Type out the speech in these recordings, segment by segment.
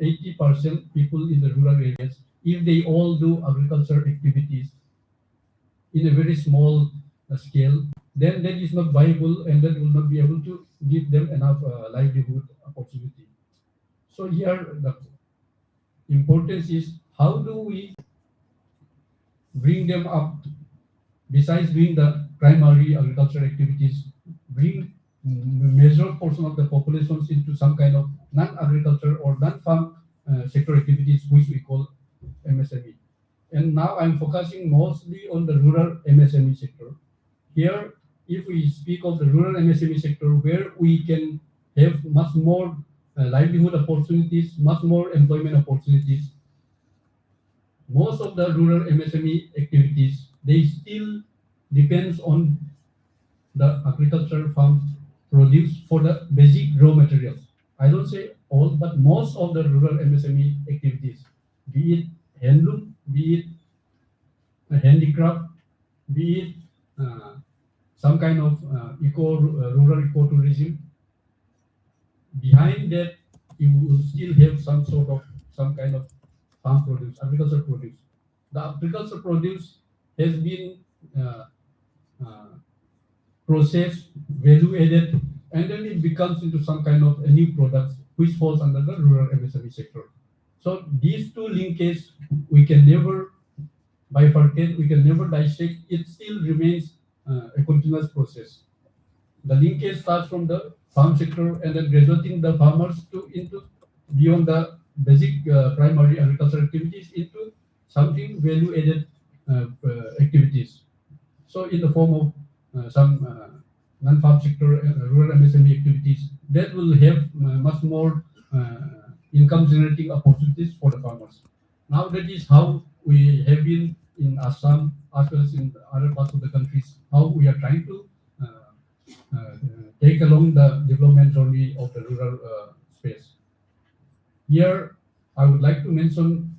80% people in the rural areas, if they all do agriculture activities in a very small scale, then that is not viable and that will not be able to give them enough livelihood opportunity. So here the importance is how do we bring them up, besides doing the primary agriculture activities, bring major portion of the populations into some kind of non-agriculture or non-farm sector activities, which we call MSME. And now I'm focusing mostly on the rural MSME sector. Here, if we speak of the rural MSME sector, where we can have much more livelihood opportunities, much more employment opportunities, most of the rural MSME activities, they still depends on the agricultural farms produce for the basic raw materials. I don't say all, but most of the rural MSME activities, be it handloom, be it handicraft, be it some kind of rural ecotourism, behind that you will still have some kind of farm produce, agricultural produce. The agricultural produce has been uh, uh, processed, value added, and then it becomes into some kind of a new products which falls under the rural MSME sector. So these two linkages we can never bifurcate, we can never dissect. It still remains a continuous process. The linkage starts from the farm sector and then graduating the farmers to into beyond the basic primary agricultural activities into something value added activities. So in the form of some non-farm sector rural MSME activities that will have much more income generating opportunities for the farmers. Now that is how we have been in Assam as well as in other parts of the countries, how we are trying to take along the development journey of the rural space. Here, I would like to mention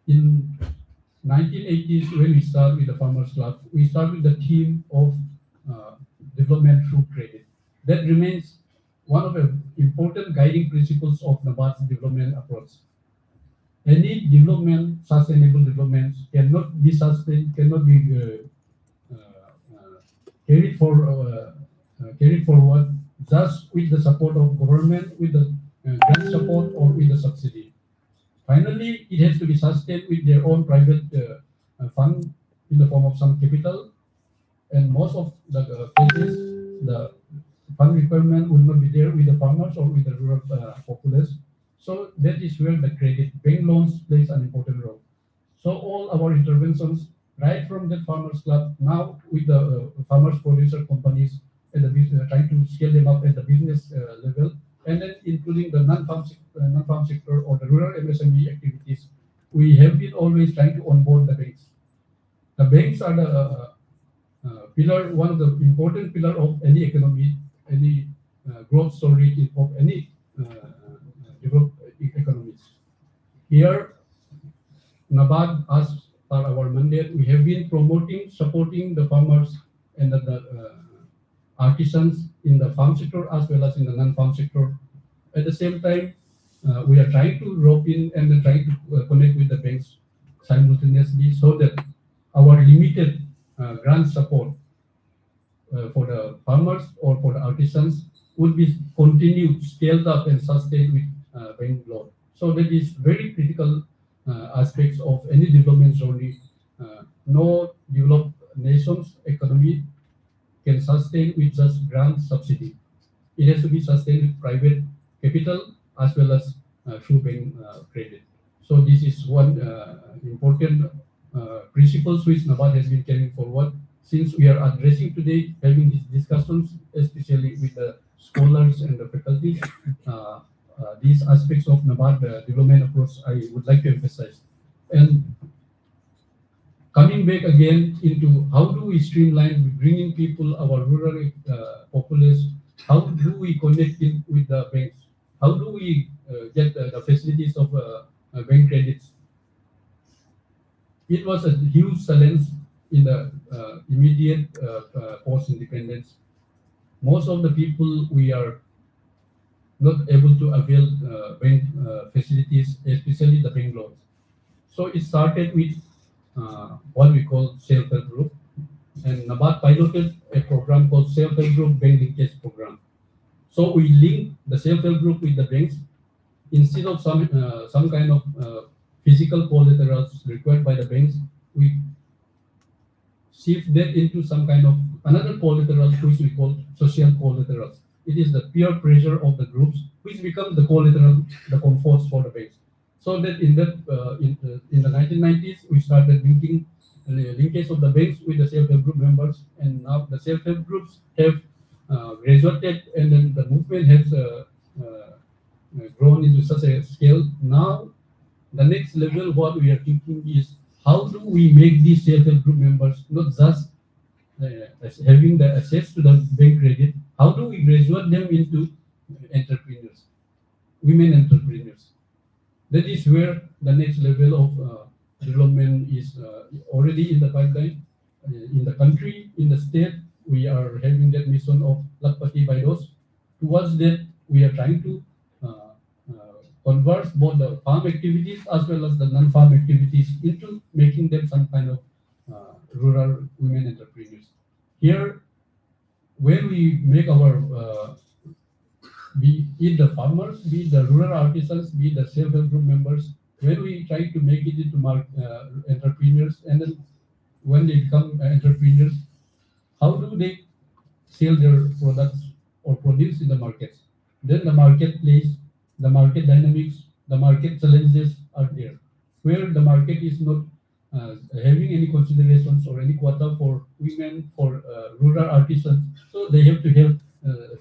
in 1980s when we start with the Farmers Club, we start with the theme of development through credit. That remains one of the important guiding principles of NABARD's development approach. Any development, sustainable development, cannot be sustained, cannot be carried carried forward just with the support of government, with the grant support, or with the subsidy. Finally, it has to be sustained with their own private fund in the form of some capital, and most of the cases, the fund requirement will not be there with the farmers or with the rural populace. So that is where the credit bank loans plays an important role. So all our interventions, right from the farmers club, now with the farmers producer companies and the business, trying to scale them up at the business level, and then including the non-farm sector or the rural MSME activities, we have been always trying to onboard the banks. The banks are the pillar, one of the important pillar of any economy, any growth story of any developed economies. Here, NABARD, as per our mandate, we have been promoting, supporting the farmers and the artisans in the farm sector as well as in the non-farm sector. At the same time, we are trying to rope in and then trying to connect with the banks simultaneously so that our limited grant support for the farmers or for the artisans would be continued, scaled up and sustained with bank loan. So that is very critical aspects of any development journey. No developed nation's economy can sustain with just grant subsidy. It has to be sustained with private capital as well as through bank credit. So this is one important principles which NABARD has been carrying forward since we are addressing today, having these discussions, especially with the scholars and the faculties. These aspects of NABARD development approach I would like to emphasize. And coming back again into how do we streamline bringing people, our rural populace, how do we connect in with the banks? How do we get the facilities of bank credits? It was a huge challenge in the immediate post-independence. Most of the people we are not able to avail bank facilities, especially the bank loans. So it started with what we call self-help group, and NABARD piloted a program called self-help group bank linkage program. So we link the self-help group with the banks instead of some kind of physical collaterals required by the banks. We shift that into some kind of another collateral which we call social collaterals. It is the peer pressure of the groups which becomes the collateral, the comforts for the banks. So that in the 1990s we started linking the linkage of the banks with the self-help group members, and now the self-help groups have resorted, and then the movement has grown into such a scale. Now the next level, what we are thinking is how do we make these self-help group members not just as having the access to the bank credit, how do we graduate them into entrepreneurs, women entrepreneurs? That is where the next level of development is already in the pipeline. In the country, in the state, we are having that mission of Lakpati Baidos. Towards that, we are trying to convert both the farm activities as well as the non-farm activities into making them some kind of rural women entrepreneurs. Here, where we make our be it the farmers, be it the rural artisans, be it the self-help group members, when we try to make it into entrepreneurs, and then when they become entrepreneurs, how do they sell their products or produce in the markets? Then the marketplace, the market dynamics, the market challenges are there, where the market is not having any considerations or any quota for women, for rural artisans, so they have to help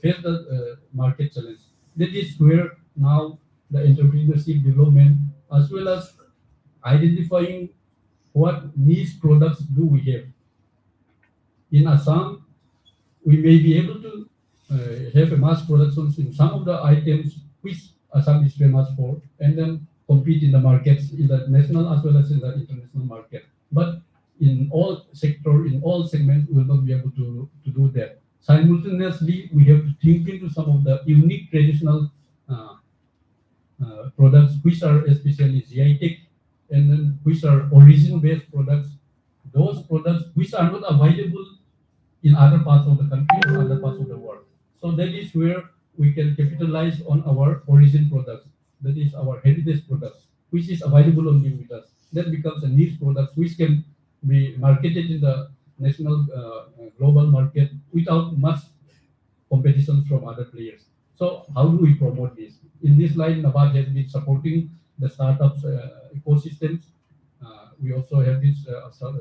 face the market challenge. That is where now the entrepreneurship development, as well as identifying what niche products do we have. In Assam, we may be able to have a mass production in some of the items which Assam is famous for, and then compete in the markets, in the national as well as in the international market. But in all sector, in all segments, we will not be able to do that. Simultaneously, we have to think into some of the unique traditional uh, products which are especially GI and then which are origin-based products, those products which are not available in other parts of the country or other parts of the world. So that is where we can capitalize on our origin products, that is our heritage products, which is available only with us. That becomes a niche product which can be marketed in the national global market without much competition from other players. So how do we promote this? In this line, NABARD has been supporting the startups ecosystems. We also have been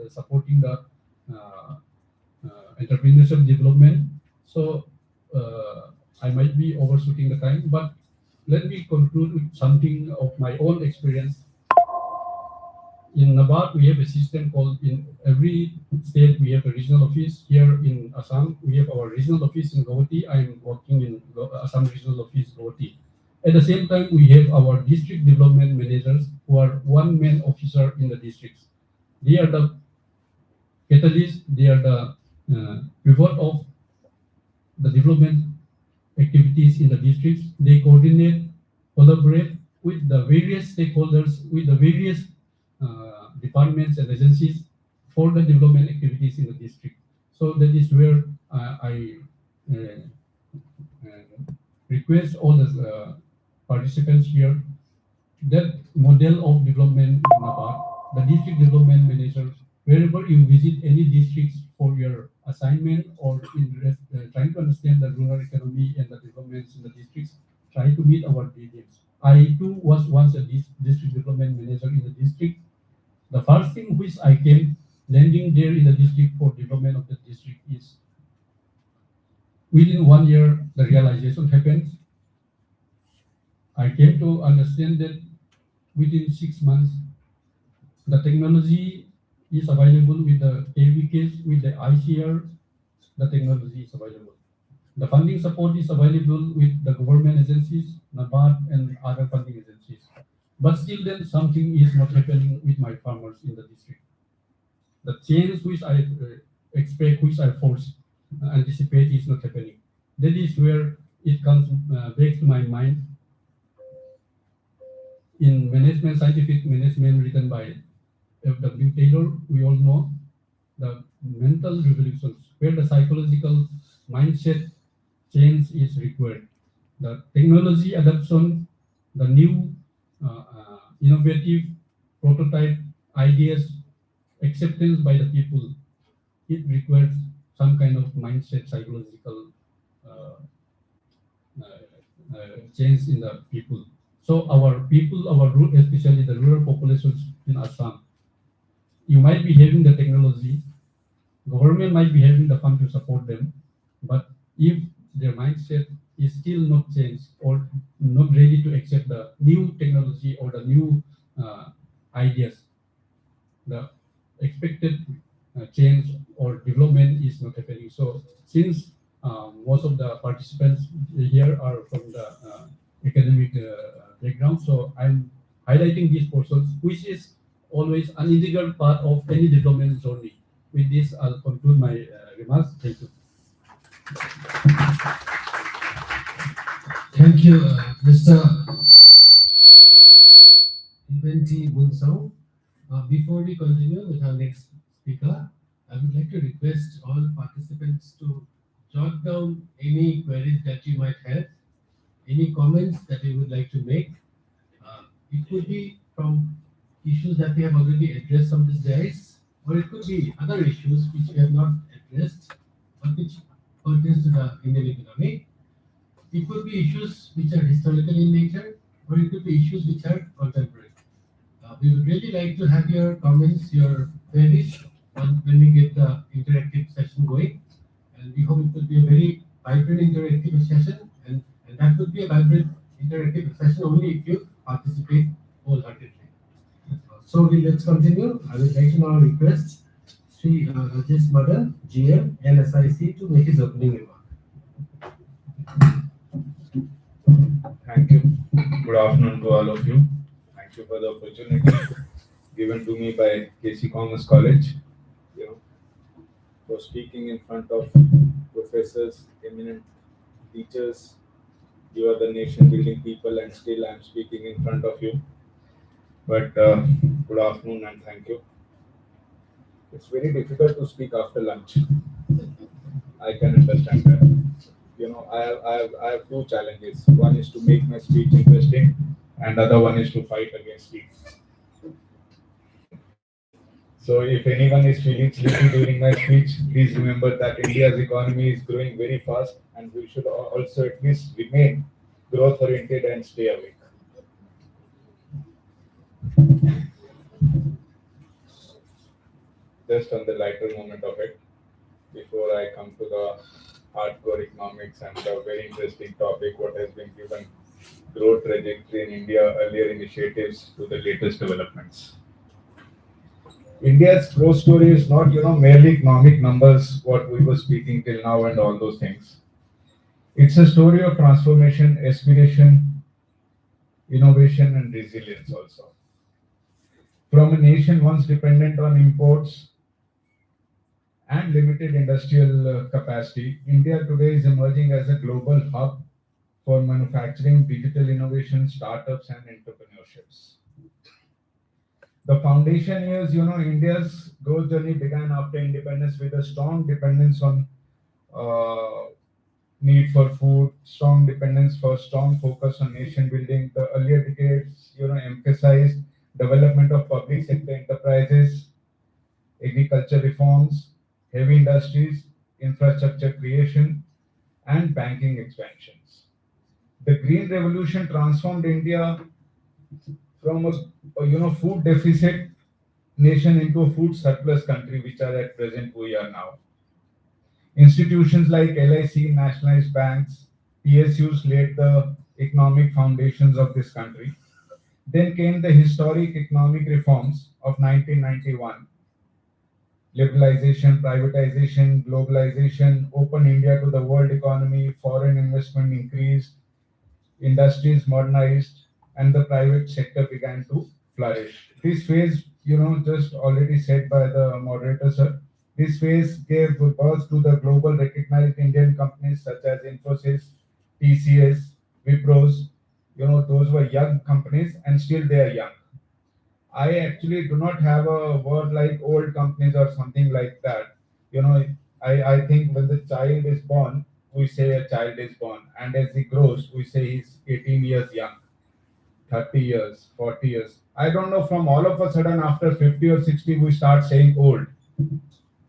supporting the uh, entrepreneurship development. So I might be overshooting the time, but let me conclude with something of my own experience. In NABARD, we have a system called, in every state, we have a regional office. Here in Assam, we have our regional office in Guwahati. I'm working in Assam Regional Office, Guwahati. At the same time, we have our district development managers who are one-man officer in the districts. They are the catalyst, they are the pivot of the development activities in the districts. They coordinate, collaborate with the various stakeholders, with the various departments and agencies for the development activities in the district. So that is where I request all the participants here that model of development in NABARD, the district development managers, wherever you visit any districts for your assignment or in trying to understand the rural economy and the developments in the districts, try to meet our DDMs. I too was once a district development manager in the district. The first thing which I came landing there in the district for development of the district is within 1 year the realization happens. I came to understand that within 6 months the technology is available with the KVKs, with the ICR, the technology is available. The funding support is available with the government agencies, NABARD and other funding agencies. But still then something is not happening with my farmers in the district. The change which I expect, which I anticipate is not happening. That is where it comes back to my mind in management, scientific management, written by F.W. Taylor. We all know the mental revolutions, where the psychological mindset change is required. The technology adoption, the new innovative prototype ideas, acceptance by the people, it requires some kind of mindset, psychological uh, change in the people. So our people, especially the rural populations in Assam, you might be having the technology, government might be having the fund to support them, but if their mindset is still not changed or not ready to accept the new technology or the new ideas, the expected change or development is not happening. So since most of the participants here are from the academic background, so I'm highlighting these portions, which is always an integral part of any development journey. With this, I'll conclude my remarks. Thank you. Thank you, Mr. Eventi Bunsao. Before we continue with our next speaker, I would like to request all participants to jot down any queries that you might have, any comments that you would like to make. It could be from issues that we have already addressed on this dais, or it could be other issues which we have not addressed, but which pertains to the Indian economy. It could be issues which are historical in nature, or it could be issues which are contemporary. We would really like to have your comments, your queries when we get the interactive session going. And we hope it will be a very vibrant interactive session. And that would be a vibrant interactive session only if you participate wholeheartedly. Let's continue. I would like to now request Sri Rajesh Madan, GM, NSIC, to make his opening remark. Thank you. Good afternoon to all of you. Thank you for the opportunity given to me by K.C. Commerce College, for speaking in front of professors, eminent teachers. You are the nation building people, and still I'm speaking in front of you. But good afternoon and thank you. It's very difficult to speak after lunch. I can understand that. I have two challenges. One is to make my speech interesting, and other one is to fight against sleep. So if anyone is feeling sleepy during my speech, please remember that India's economy is growing very fast, and we should also at least remain growth oriented and stay awake. Just on the lighter moment of it, before I come to the hardcore economics and the very interesting topic, what has been given growth trajectory in India, earlier initiatives to the latest developments. India's growth story is not, merely economic numbers, what we were speaking till now and all those things. It's a story of transformation, aspiration, innovation, and resilience also. From a nation once dependent on imports and limited industrial capacity, India today is emerging as a global hub for manufacturing, digital innovation, startups, and entrepreneurships. The foundation is, India's growth journey began after independence with a strong dependence on need for food, strong dependence for strong focus on nation building. The earlier decades, emphasized development of public sector enterprises, agriculture reforms, heavy industries, infrastructure creation, and banking expansions. The Green Revolution transformed India from a food deficit nation into a food surplus country, which are at present we are now. Institutions like LIC, nationalized banks, PSUs laid the economic foundations of this country. Then came the historic economic reforms of 1991. Liberalization, privatization, globalization opened India to the world economy, foreign investment increased, industries modernized, and the private sector began to flourish. This phase, just already said by the moderator, sir, this phase gave birth to the global recognized Indian companies such as Infosys, TCS, Wipros, those were young companies and still they are young. I actually do not have a word like old companies or something like that. You know, I think when the child is born, we say a child is born, and as he grows, we say he's 18 years young, 30 years, 40 years. I don't know, from all of a sudden after 50 or 60, we start saying old.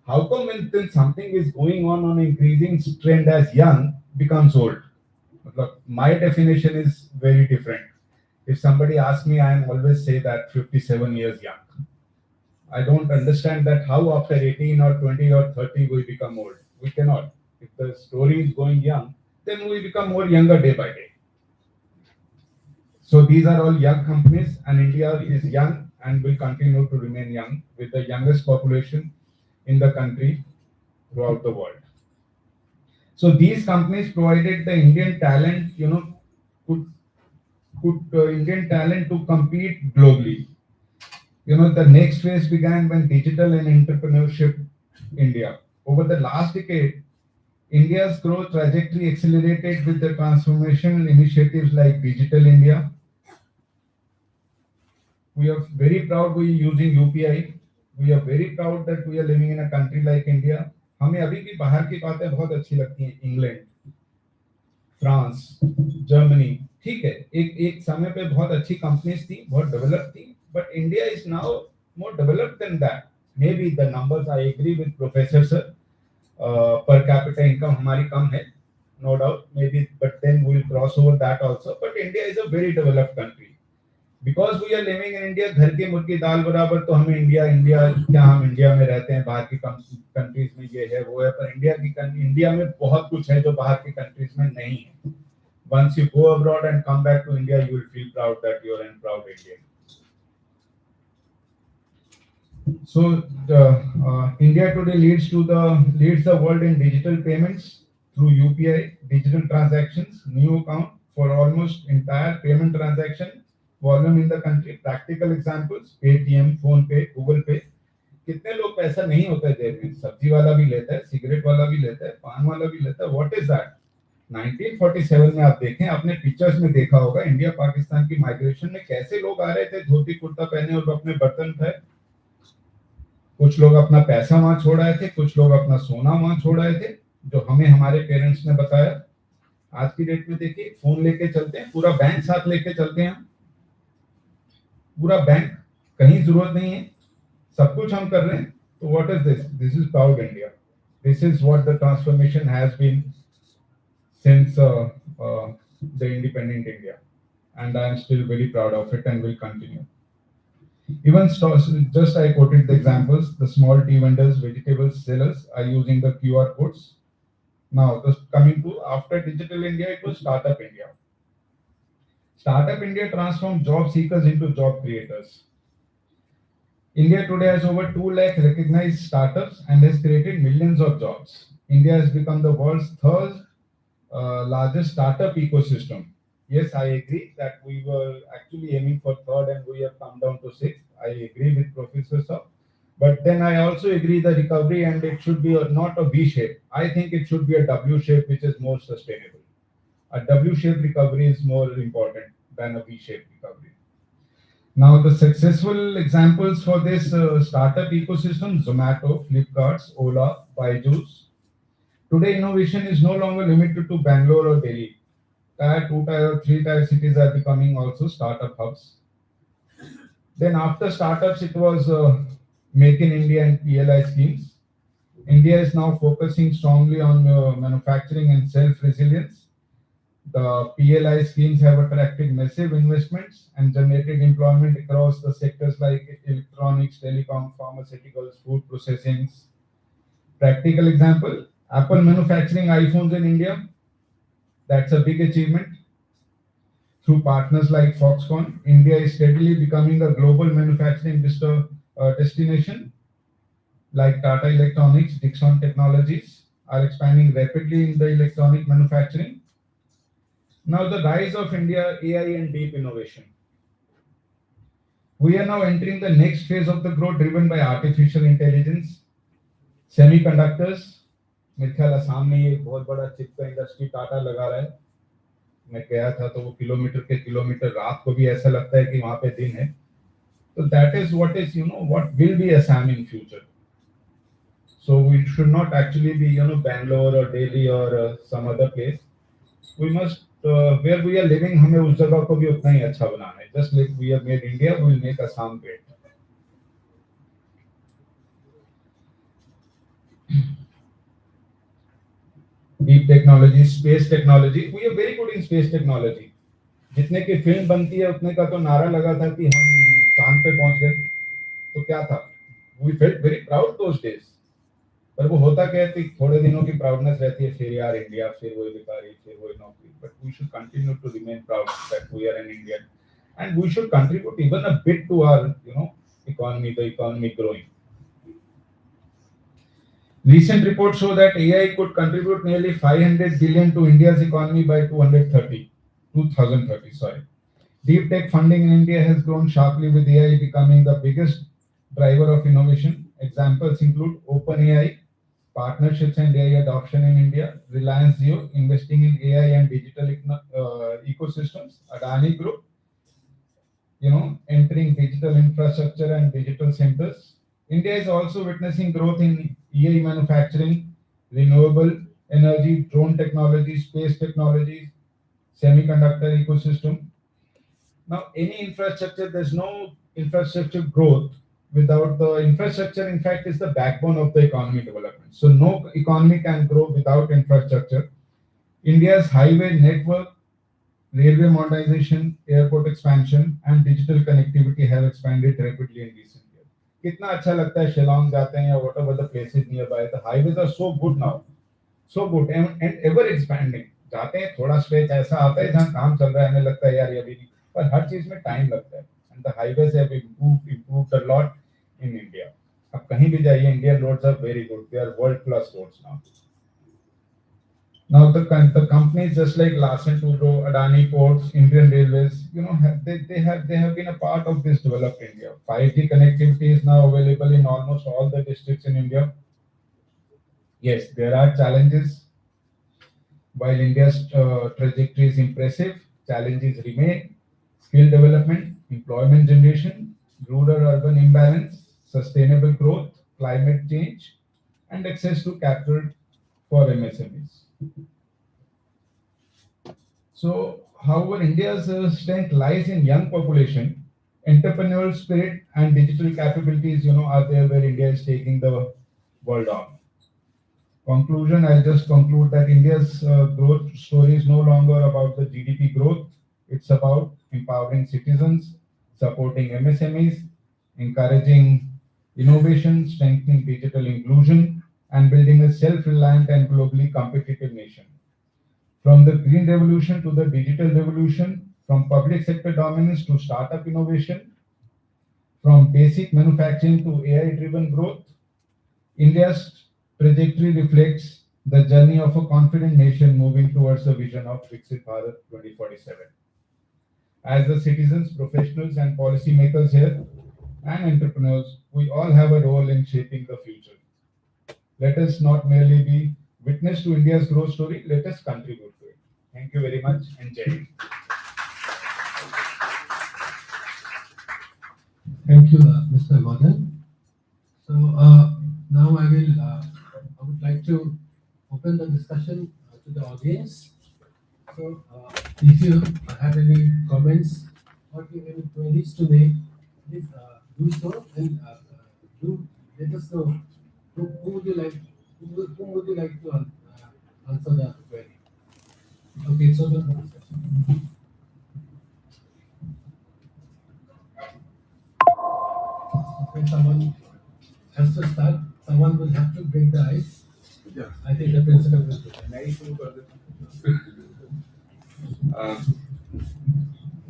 How come when something is going on increasing trend as young becomes old? Look, my definition is very different. If somebody asks me, I always say that 57 years young. I don't understand that how after 18 or 20 or 30 we become old. We cannot. If the story is going young, then we become more younger day by day. So these are all young companies, and India is young and will continue to remain young with the youngest population in the country throughout the world. So these companies provided the Indian talent, could Indian talent to compete globally. The next phase began when digital and entrepreneurship India. Over the last decade, India's growth trajectory accelerated with the transformational initiatives like Digital India. We are very proud we are using UPI. We are very proud that we are living in a country like India. हमें अभी भी बाहर की बातें बहुत अच्छी लगती हैं, इंग्लैंड, फ्रांस, जर्मनी, ठीक है, एक समय पे बहुत अच्छी कंपनीज थी, बहुत डेवलप थी, but India is now more developed than that. May be the numbers, I agree with professor sir, per capita income हमारी कम है, no doubt, may be, but then we will cross over that also. But India is a very developed country. Because we are living in India, घर की मुर्गी दाल बराबर, तो हमें India India क्या, हम इंडिया में रहते हैं, बाहर की कंट्रीज में ये है वो है, पर इंडिया में बहुत कुछ है जो बाहर की कंट्रीज में नहीं है. Once you go abroad and come back to India, you will feel proud that you are a proud Indian. So India today leads the world in digital payments through UPI, digital transactions, new account for almost entire payment transaction volume in the country. Practical examples: Paytm, Phone Pay, Google Pay. कितने लोग पैसा नहीं होता है जेब में, सब्जी वाला भी लेता है, सिगरेट वाला भी लेता है, पान वाला भी लेता है. What is that? 1947 में आप देखें, आपने पिक्चर्स में देखा होगा इंडिया पाकिस्तान की माइग्रेशन में कैसे लोग आ रहे थे धोती कुर्ता पहने और अपने बर्तन उठाए. कुछ लोग अपना पैसा वहां छोड़ आए थे, कुछ लोग अपना सोना वहां छोड़ आए थे, जो हमें हमारे पेरेंट्स ने बताया. आज की डेट में देखिए, फोन लेके चलते हैं, पूरा बैंक साथ लेके चलते हैं, पूरा बैंक, कहीं जरूरत नहीं है, सब कुछ हम कर रहे हैं. तो what is this? This is proud India. This is what the transformation has been since the independent India, and I am still very proud of it and will continue. Even stores, just I quoted the examples, the small tea vendors, vegetables sellers are using the QR codes. Now, coming to after Digital India, it was Startup India. Startup India transformed job seekers into job creators. India today has over 2 lakh recognized startups and has created millions of jobs. India has become the world's third largest startup ecosystem. Yes, I agree that we were actually aiming for third and we have come down to sixth. I agree with Professor Sir. But then I also agree the recovery, and it should be not a V shape. I think it should be a W shape, which is more sustainable. A W shaped recovery is more important than a V shaped recovery. Now, the successful examples for this startup ecosystem: Zomato, Flipkart, Ola, Byju's. Today, innovation is no longer limited to Bangalore or Delhi. Tier 2, Tier 3, Tier cities are becoming also startup hubs. Then after startups, it was Make in India and PLI schemes. India is now focusing strongly on manufacturing and self-resilience. The PLI schemes have attracted massive investments and generated employment across the sectors like electronics, telecom, pharmaceuticals, food processing. Practical example: Apple manufacturing iPhones in India. That's a big achievement. Through partners like Foxconn, India is steadily becoming a global manufacturing destination. Like Tata Electronics, Dixon Technologies are expanding rapidly in the electronic manufacturing. Now, the rise of India, AI and deep innovation. We are now entering the next phase of the growth driven by artificial intelligence, semiconductors. मेरे ख्याल असम में ये बहुत बड़ा chip का industry Tata लगा रहा है. मैं गया था तो वो किलोमीटर के किलोमीटर, रात को भी ऐसा लगता है कि वहां पे दिन है. So that is what is, what will be Assam in future. So we should not actually be, Bangalore or Delhi or some other place. We must, where we are living, हमें उस जगह को भी उतना ही अच्छा बनाना है. Just like we have made India, we will make Assam great. Deep technology, space technology. We are very good in space technology. जितने की फिल्म बनती है उतने का तो नारा लगा था कि हम चांद पे पहुंच गए. तो क्या था? We felt very proud those days. पर वो होता क्या है कि थोड़े दिनों की प्राउडनेस रहती है, फिर यार इंडिया, फिर वही भिखारी, फिर वही नौकरी. But we should continue to remain proud that we are an Indian and we should contribute even a bit to our economy, the economy growing. Recent reports show that AI could contribute nearly 500 billion to India's economy by 2030. Sorry. Deep tech funding in India has grown sharply, with AI becoming the biggest driver of innovation. Examples include OpenAI, partnerships and AI adoption in India; Reliance Jio, investing in AI and digital ecosystems; Adani Group, entering digital infrastructure and digital centers. India is also witnessing growth in EI manufacturing, renewable energy, drone technology, space technologies, semiconductor ecosystem. Now, any infrastructure, there's no infrastructure growth without the infrastructure. In fact, is the backbone of the economic development. So, no economy can grow without infrastructure. India's highway network, railway modernization, airport expansion, and digital connectivity have expanded rapidly in recent years. कितना अच्छा लगता है शिलोंग जाते हैं या whatever the places nearby. The highways are so good now, so good and ever expanding. जाते हैं थोड़ा स्ट्रेच ऐसा आता है जहाँ काम चल रहा है, हमें लगता है यार ये अभी नहीं, पर हर चीज में टाइम लगता है. And the highways have improved a lot in India. अब कहीं भी जाइए, Indian roads are very good. They are world class roads now. Now the companies just like Larsen Toubro, Adani Ports, Indian Railways, they have been a part of this developed India. 5G connectivity is now available in almost all the districts in India. Yes, there are challenges. While India's trajectory is impressive, challenges remain: skill development, employment generation, rural-urban imbalance, sustainable growth, climate change, and access to capital for MSMEs. So, however, India's strength lies in young population, entrepreneurial spirit, and digital capabilities. Are there where India is taking the world on. Conclusion: I'll just conclude that India's growth story is no longer about the GDP growth. It's about empowering citizens, supporting MSMEs, encouraging innovation, strengthening digital inclusion, and building a self-reliant and globally competitive nation. From the green revolution to the digital revolution, from public sector dominance to startup innovation, from basic manufacturing to AI-driven growth, India's trajectory reflects the journey of a confident nation moving towards the vision of Viksit Bharat 2047. As the citizens, professionals, and policymakers here, and entrepreneurs, we all have a role in shaping the future. Let us not merely be witness to India's growth story, let us contribute to it. Thank you very much and Jai Hind. Thank you, Mr. Madan. So now I would like to open the discussion to the audience. So if you have any comments or you have any queries to make, please do so and do let us know who would you like whom would you like to answer the query. Okay, it's open for discussion. Okay, someone has to start. Someone will have to break the ice. Yeah. I think the principal will do that.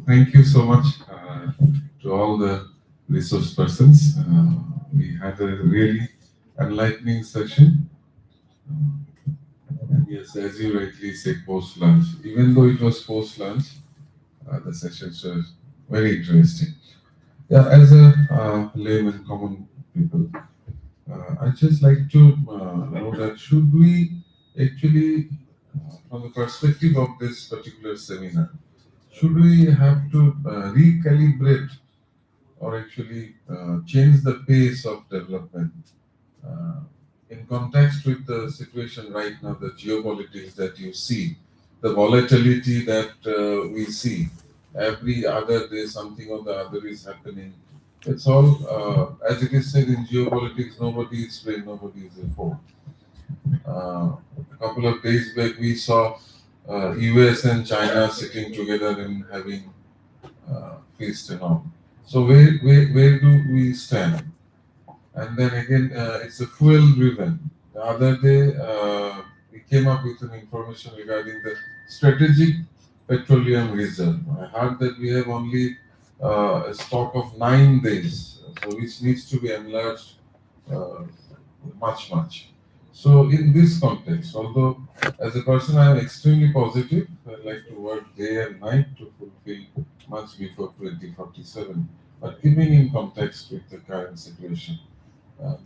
Thank you so much to all the resource persons. We had a really enlightening session. Yes, as you rightly said, post lunch. Even though it was post lunch, the sessions were very interesting. Yeah, as a layman, common people, I just like to know that should we actually from the perspective of this particular seminar, should we have to recalibrate or actually change the pace of development uh, in context with the situation right now, the geopolitics that you see, the volatility that we see, every other day something or the other is happening. It's all, as it is said in geopolitics, nobody is playing, nobody is a fool. A couple of days back, we saw US and China sitting together and having feast and all. So where do we stand? And then again, it's a fuel driven. The other day, we came up with an information regarding the strategic petroleum reserve. I heard that we have only a stock of 9 days, so which needs to be enlarged uh, much. So in this context, although as a person I am extremely positive, I like to work day and night to fulfill much before 2047. But keeping in context with the current situation,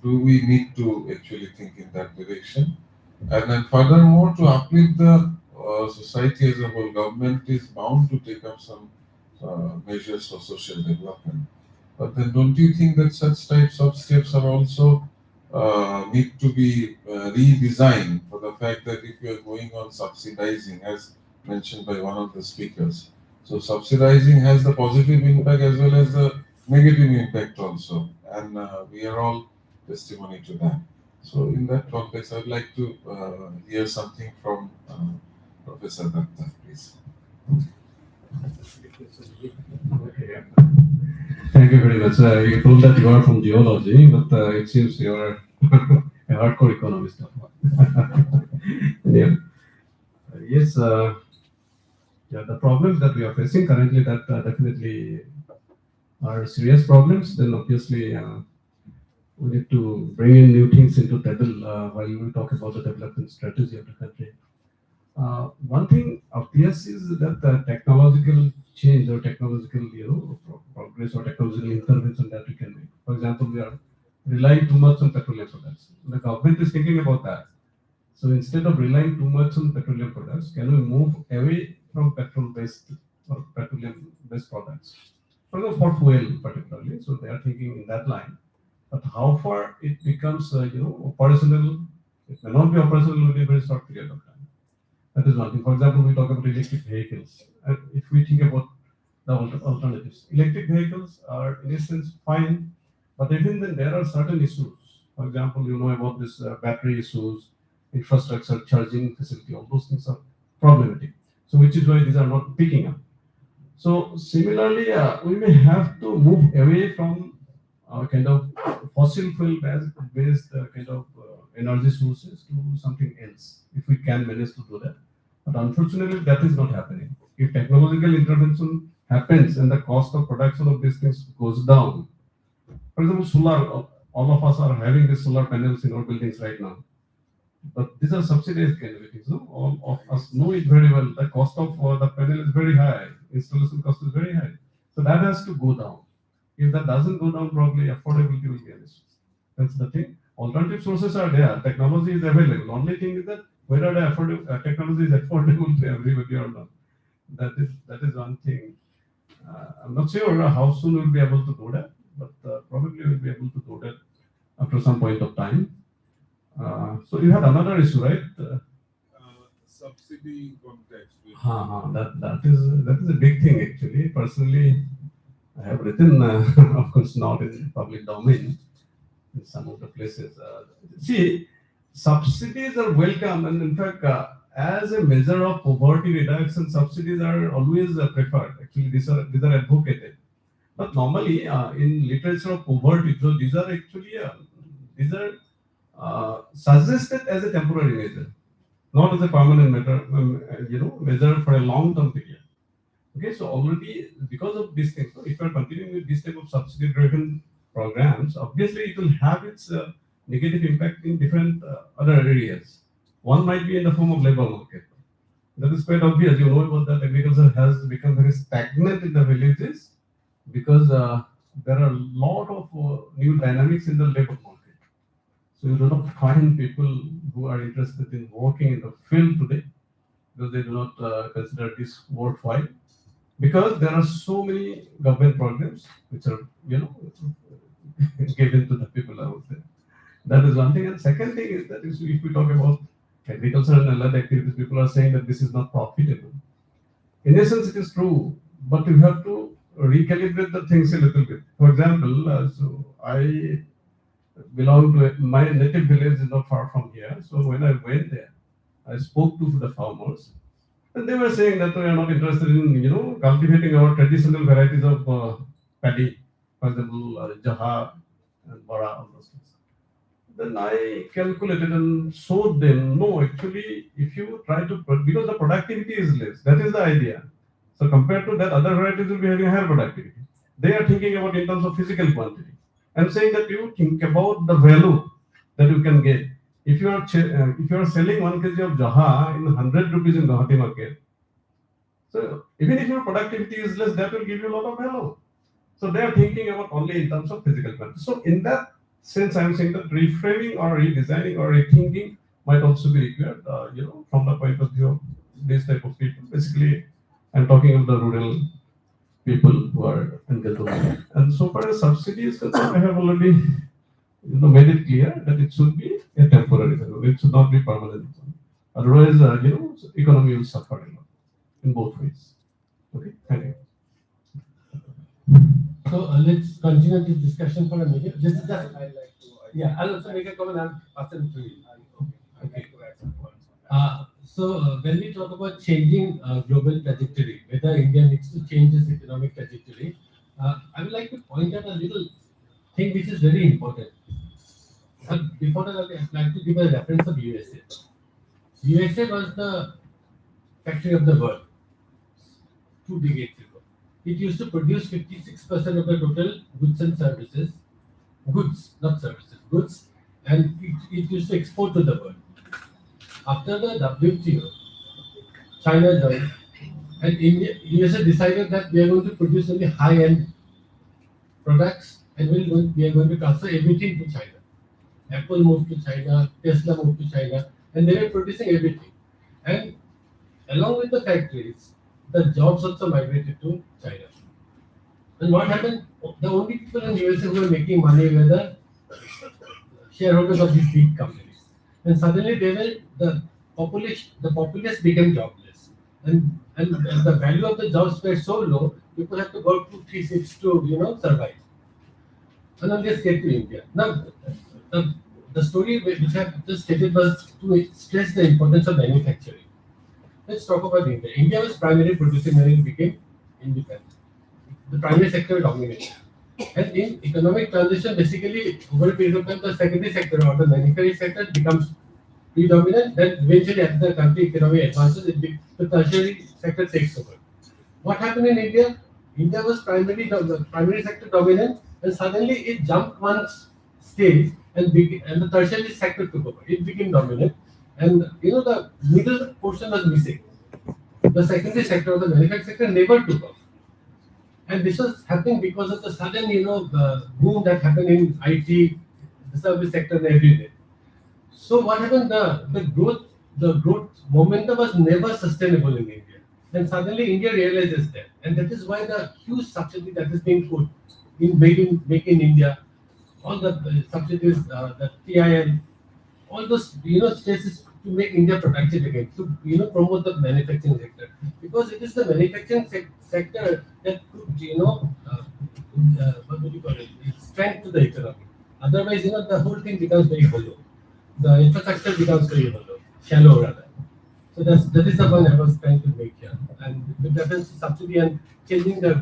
do we need to actually think in that direction? And then furthermore, to uplift the society as a whole, government is bound to take up some measures for social development. But then don't you think that such types of steps are also need to be redesigned for the fact that if you are going on subsidizing, as mentioned by one of the speakers, so subsidizing has the positive impact as well as the negative impact also, and we are all testimony to that. So in that context, I'd like to hear something from Professor Datta, please. Okay, yeah. Thank you very much. You told that you are from geology, but it seems you are a hardcore economist. Yeah. Yes, yeah, the problems that we are facing currently that definitely are serious problems. Then obviously we need to bring in new things into table while we talk about the development strategy of the country. One thing obvious is that the technological change or technological, progress or technological intervention that we can make. For example, we are relying too much on petroleum products. The government is thinking about that. So instead of relying too much on petroleum products, can we move away from petrol-based or petroleum-based products? For example, for fuel particularly. So they are thinking in that line. But how far it becomes, operational, it may not be operational within a very short period of time. That is one thing. For example, we talk about electric vehicles. And if we think about the alternatives, electric vehicles are in a sense fine, but even then there are certain issues. For example, you know about this battery issues, infrastructure, charging facility, all those things are problematic. So which is why these are not picking up. So similarly, we may have to move away from kind of fossil fuel based kind of energy sources to something else if we can manage to do that. But unfortunately, that is not happening. If technological intervention happens and the cost of production of these things goes down, for example, solar, all of us are having these solar panels in our buildings right now. But these are subsidized candidates. No? All of us know it very well. The cost of the panel is very high. Installation cost is very high. So that has to go down. If that doesn't go down, probably affordability will be an issue. That's the thing. Alternative sources are there. Technology is available. Only thing is that whether the technology is affordable to everybody or not. That is one thing. I'm not sure how soon we'll be able to do that, but probably we'll be able to do that after some point of time. So you had another issue, right? Subsidy context. That is a big thing actually. Personally, I have written, of course, not in public domain in some of the places. See, subsidies are welcome, and in fact, as a measure of poverty reduction, subsidies are always preferred. Actually, these are advocated. But normally, in literature of poverty, so these are actually suggested as a temporary measure, not as a permanent measure, measure for a long-term period. Okay, so already because of this thing, so if you are continuing with this type of subsidy-driven programs, obviously it will have its negative impact in different other areas. One might be in the form of labor market. That is quite obvious. You know about that agriculture has become very stagnant in the villages because there are a lot of new dynamics in the labor market. So you do not find people who are interested in working in the field today. because they do not consider this worthwhile, because there are so many government programs which are, given to the people out there. That is one thing. And second thing is that if we talk about agriculture and allied activities, people are saying that this is not profitable. In essence, it is true, but you have to recalibrate the things a little bit. For example, so I belong to my native village is not far from here. So when I went there, I spoke to the farmers, and they were saying that we are not interested in cultivating our traditional varieties of paddy, for example, jaha and bara, all those things. Then I calculated and showed them, no, actually, if you try to, because the productivity is less, that is the idea. So compared to that, other varieties will be having higher productivity. They are thinking about in terms of physical quantity. I'm saying that you think about the value that you can get. If you are selling 1 kg of jaha in 100 rupees in Guwahati market, so even if your productivity is less, that will give you a lot of value. So they are thinking about only in terms of physical quantity. So in that sense, I'm saying that reframing or redesigning or rethinking might also be required, from the point of view of this type of people. Basically, I'm talking of the rural people who are in Gandham. And so far as subsidy is concerned, I have already made it clear that it should be a temporary phenomenon. It should not be permanent. Otherwise, economy will suffer a lot in both ways. Okay, thank you. So let's continue this discussion for a minute. I'd like to. Yeah, I'll also make a comment. I'll pass it to you. Okay. So when we talk about changing global trajectory, whether India needs to change its economic trajectory, I would like to point out a little thing which is very important. But before that, I'd like to give a reference of USA. USA was the factory of the world 2 decades ago. It used to produce 56% of the total goods and services, goods, not services, goods, and it used to export to the world. After the WTO, China joined, and USA decided that we are going to produce only high-end products, and we are going to transfer everything to China. Apple moved to China, Tesla moved to China, and they were producing everything. And along with the factories, the jobs also migrated to China. And what happened? The only people in USA who were making money were the shareholders of these big companies. And suddenly the populace became jobless. And the value of the jobs were so low, people had to work 2-3 shifts to survive. And then let's get to India. Now, the story which I have just stated was to stress the importance of manufacturing. Let's talk about India. India was primarily producing when it became independent. The primary sector dominated. And in economic transition, basically, over a period of time, the secondary sector or the manufacturing sector becomes predominant. Then eventually, as the country economy advances, the tertiary sector takes over. What happened in India? India was the primary sector dominant, and suddenly it jumped one stage, and the tertiary sector took over. It became dominant, and the middle portion was missing. The secondary sector or the manufacturing sector never took off. And this was happening because of the sudden, boom that happened in IT, the service sector, and everything. So what happened? The growth momentum was never sustainable in India, and suddenly India realizes that, and that is why the huge subsidy that is being put in Make in India, all the subsidies, the TIL, all those states to make India productive again, to promote the manufacturing sector, because it is the manufacturing sector that could what would you call it, strength to the economy. Otherwise, the whole thing becomes very hollow. The infrastructure becomes very hollow, shallow rather. So that is the point I was trying to make here, and with reference to subsidy and changing the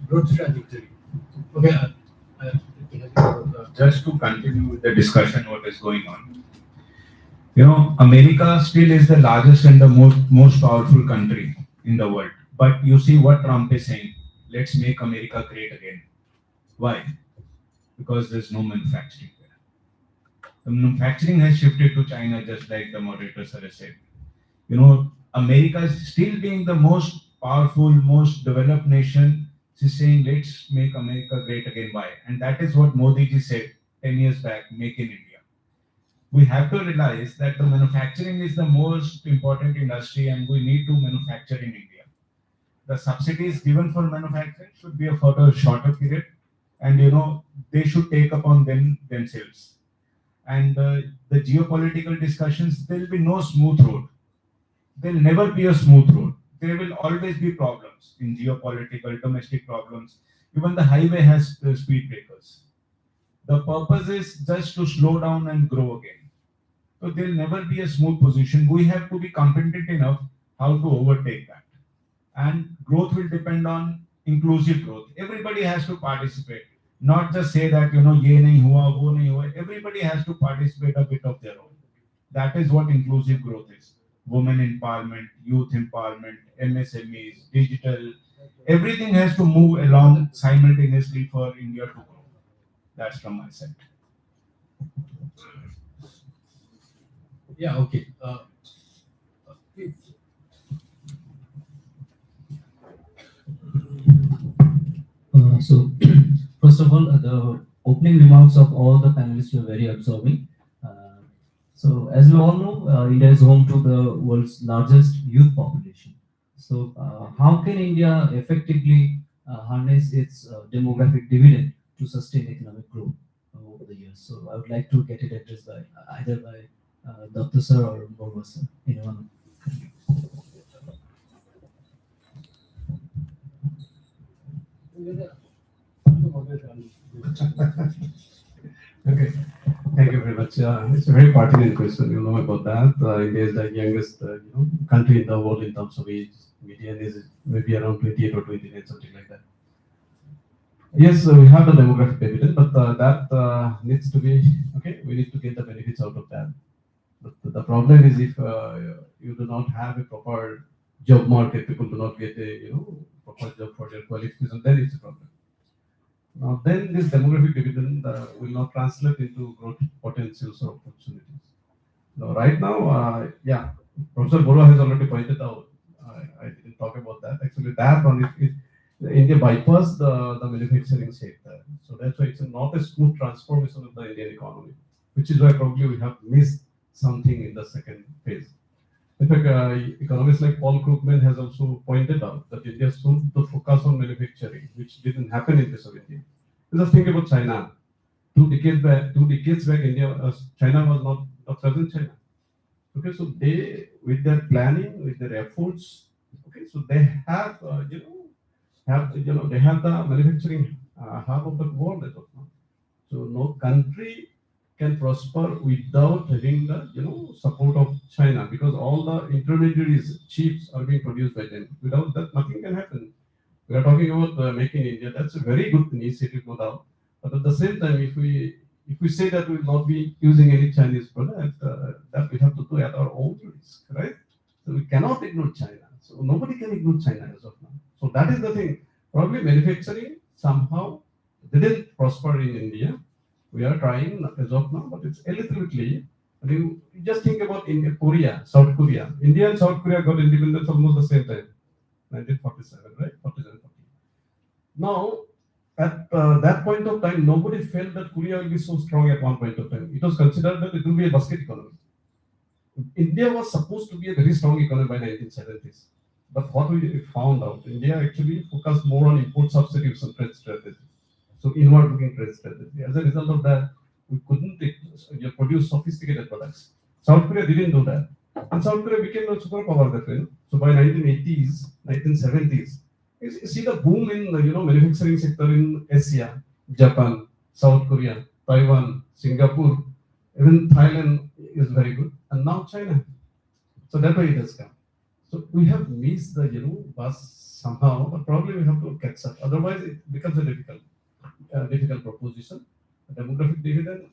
growth trajectory. Okay. Just to continue with the discussion, what is going on. America still is the largest and the most powerful country in the world. But you see what Trump is saying, let's make America great again. Why? Because there's no manufacturing there. The manufacturing has shifted to China, just like the moderator sir has said. America is still being the most powerful, most developed nation. She's saying, let's make America great again. Why? And that is what Modi ji said 10 years back, make in India. we have to realize that the manufacturing is the most important industry and we need to manufacture in India. The subsidies given for manufacturing should be for a shorter period, and they should take upon themselves. And the geopolitical discussions, there will be no smooth road. There will never be a smooth road. There will always be problems in geopolitical, domestic problems. Even the highway has speed breakers. The purpose is just to slow down and grow again. So there'll never be a smooth position. We have to be competent enough how to overtake that. And growth will depend on inclusive growth. Everybody has to participate. Not just say that, ye nahi hua, wo nahi hua. Everybody has to participate a bit of their own. That is what inclusive growth is. Women empowerment, youth empowerment, MSMEs, digital. Everything has to move along simultaneously for India to grow. That's from my side. Yeah, okay. Please. So, first of all, the opening remarks of all the panelists were very absorbing. So, as we all know, India is home to the world's largest youth population. So, how can India effectively harness its demographic dividend to sustain economic growth over the years? So, I would like to get it addressed by either by Dr. Sir or Borba Sir, anyone. Okay, thank you very much. It's a very pertinent question. You know about that. India is the youngest, country in the world in terms of age. Median is maybe around 28 or 29, something like that. Yes, we have the demographic dividend, but that needs to be okay. We need to get the benefits out of that. But the problem is if you do not have a proper job market, people do not get a proper job for their qualification, then it's a problem. Now, then this demographic dividend will not translate into growth potentials or opportunities. Now, right now, yeah, Professor Bora has already pointed out. I didn't talk about that. Actually, that one is India bypassed the manufacturing sector. So that's why it's not a smooth transformation of the Indian economy, which is why probably we have missed something in the second phase. In fact, economists like Paul Krugman has also pointed out that India should to focus on manufacturing, which didn't happen in case of India. Just think about China. 2 decades back, China was not a present China. Okay, so they, with their planning, with their efforts, okay, so they have, they have the manufacturing hub of the world as of now. So no country can prosper without having the support of China, because all the intermediaries, chips are being produced by them. Without that, nothing can happen. We are talking about Make in India. That's a very good initiative, no doubt. But at the same time, if we say that we will not be using any Chinese product, that we have to do at our own risk, right? So we cannot ignore China. So nobody can ignore China as of now. So that is the thing. Probably manufacturing somehow didn't prosper in India. We are trying as of now, but it's a little bit late. I mean, just think about India, Korea, South Korea. India and South Korea got independence almost the same time, 1947, right? 47, 40. Now, at that point of time, nobody felt that Korea will be so strong at one point of time. It was considered that it will be a basket economy. India was supposed to be a very strong economy by 1970s. But what we found out, India actually focused more on import substitution trade strategy. So inward-looking trade strategy. As a result of that, we couldn't produce sophisticated products. South Korea didn't do that. And South Korea became a superpower that way. So by 1980s, 1970s, you see the boom in manufacturing sector in Asia, Japan, South Korea, Taiwan, Singapore, even Thailand is very good, and now China. So that way it has come. So we have missed the bus somehow, but probably we have to catch up. Otherwise, it becomes a difficult proposition. A demographic dividend.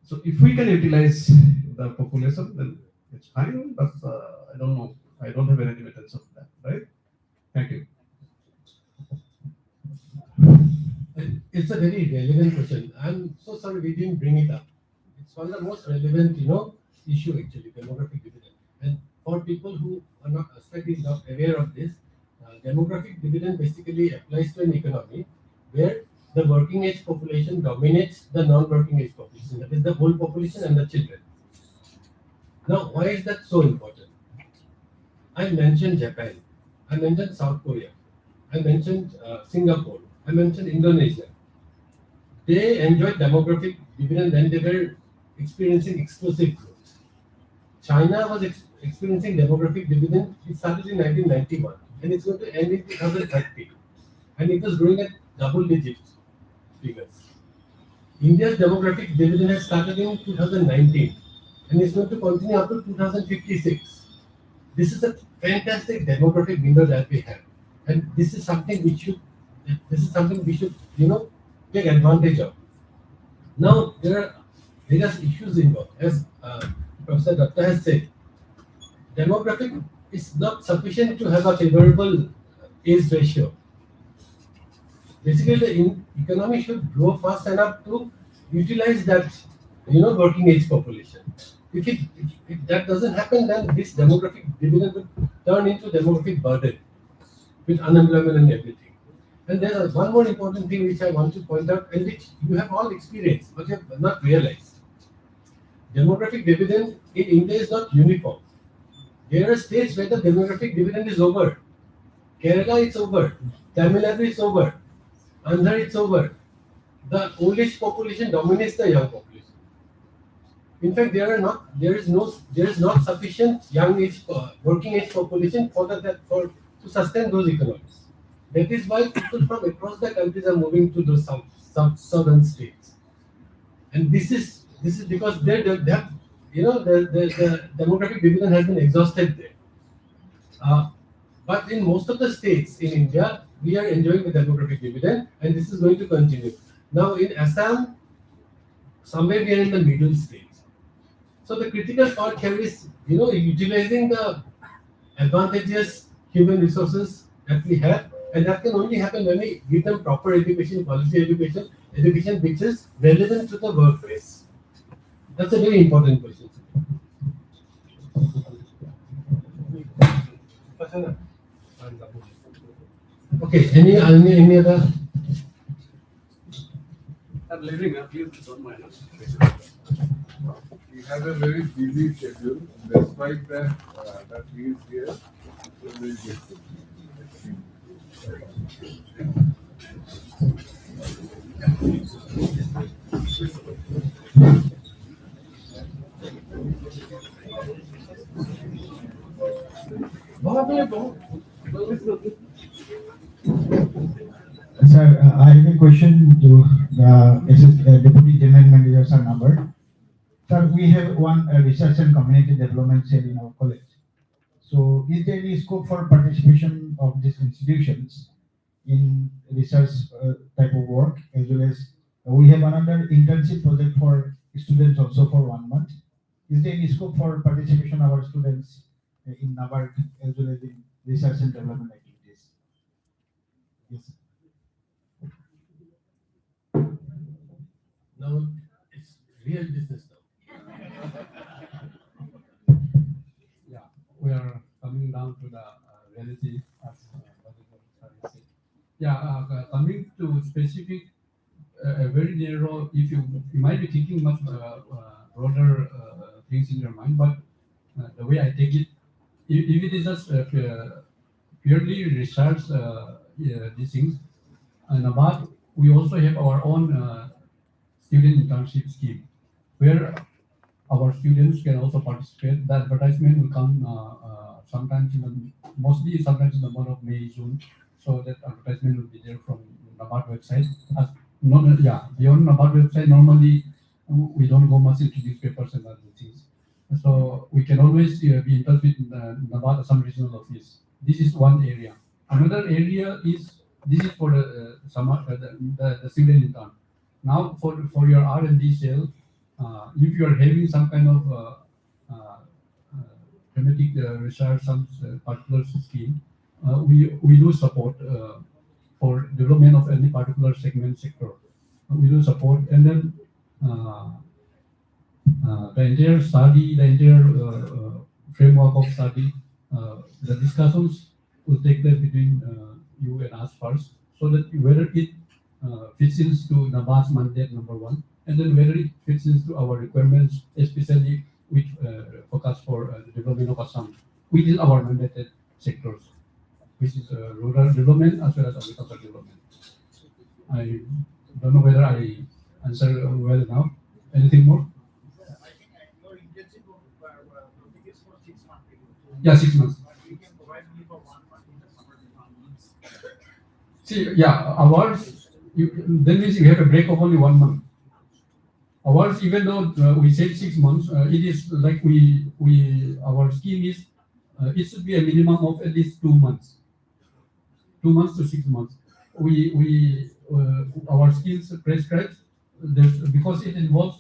So if we can utilize the population, then it's fine. But I don't know. I don't have any evidence of that. Right? Thank you. It's a very relevant question. I'm so sorry we didn't bring it up. It's one of the most relevant, issue actually, demographic dividend. And for people who are not slightly not aware of this, demographic dividend basically applies to an economy where the working age population dominates the non-working age population. That is the whole population and the children. Now, why is that so important? I mentioned Japan. I mentioned South Korea. I mentioned Singapore. I mentioned Indonesia. They enjoyed demographic dividend when they were experiencing explosive growth. China was experiencing demographic dividend. It started in 1991 and it's going to end in 2030. And it was growing at double-digit figures. India's demographic dividend has started in 2019 and it's going to continue up to 2056. This is a fantastic demographic window that we have, and this is something we should take advantage of. Now there are various issues involved, as Professor Dutta has said. Demographic is not sufficient to have a favorable age ratio. Basically, the economy should grow fast enough to utilize that working age population. If that doesn't happen, then this demographic dividend will turn into demographic burden with unemployment and everything. And there is one more important thing which I want to point out, and which you have all experienced but you have not realized. Demographic dividend in India is not uniform. There are states where the demographic dividend is over. Kerala it's over. Tamil Nadu it's over. Andhra it's over. The old age population dominates the young population. In fact, there is not sufficient young age working age population to sustain those economies. That is why people from across the countries are moving to those southern states, and this is because the demographic dividend has been exhausted there. But in most of the states in India, we are enjoying the demographic dividend, and this is going to continue. Now in Assam, somewhere we are in the middle stage. So the critical part here is, utilizing the advantageous human resources that we have, and that can only happen when we give them proper education, quality education which is relevant to the workplace. That's a very important question. Okay, any other? I'm leaving, please don't mind us. We have a very busy schedule. Despite that he is here, so we'll get to Sir, I have a question to the Deputy General Manager, Sir Number. Sir, we have one research and community development cell in our college. So, is there any scope for participation of these institutions in research type of work, as well as we have another internship project for students also for 1 month? Is there any scope for participation of our students in NABARD as well as in research and development activities? Yes. Now it's real business now. Yeah, we are coming down to the reality as Bharat said. Yeah, coming to specific, very narrow. If you might be thinking much broader things in your mind, but the way I take it, if it is just purely research, these things, and about we also have our own student internship scheme, where our students can also participate. The advertisement will come sometimes sometimes in the month of May, June. So that advertisement will be there from NABARD website. Beyond NABARD website, normally we don't go much into newspapers and other things. So we can always be in touch with NABARD, some regional office. This is one area. Another area is this is for the student intern. Now for your R&D cell, if you are having some kind of thematic research, some particular scheme, we do support for development of any particular segment sector. We do support, and then the entire study, the entire framework of study, the discussions will take place between you and us first, so that whether it fits into the VAS mandate number one, and then whether it fits into our requirements, especially with focus for the development of Assam within our mandated sectors, which is rural development as well as agricultural development. I don't know whether I answered well enough. Anything more? I think your internship project is for 6 months. Yeah, 6 months. But you can provide me for 1 month in the summer months. See, yeah, awards, then means you have a break of only 1 month. Awards, even though we said 6 months, it is like our scheme is, it should be a minimum of at least 2 months. 2 months to 6 months. Our skills prescribes, because it involves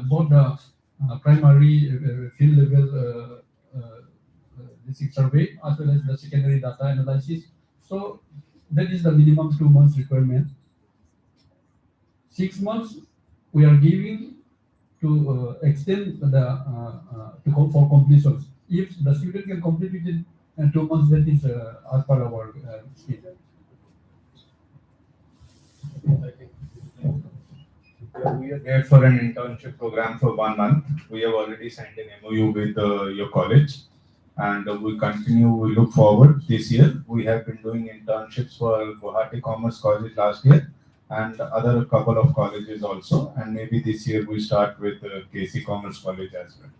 both the primary field level basic survey as well as the secondary data analysis. So that is the minimum 2 months requirement. 6 months we are giving to extend for completion. If the student can complete within 2 months, that is as per our scheme. We are there for an internship program for 1 month. We have already signed an MOU with your college, and we continue. We look forward this year. We have been doing internships for Guwahati Commerce College last year, and other couple of colleges also. And maybe this year we start with K.C. Commerce College as well.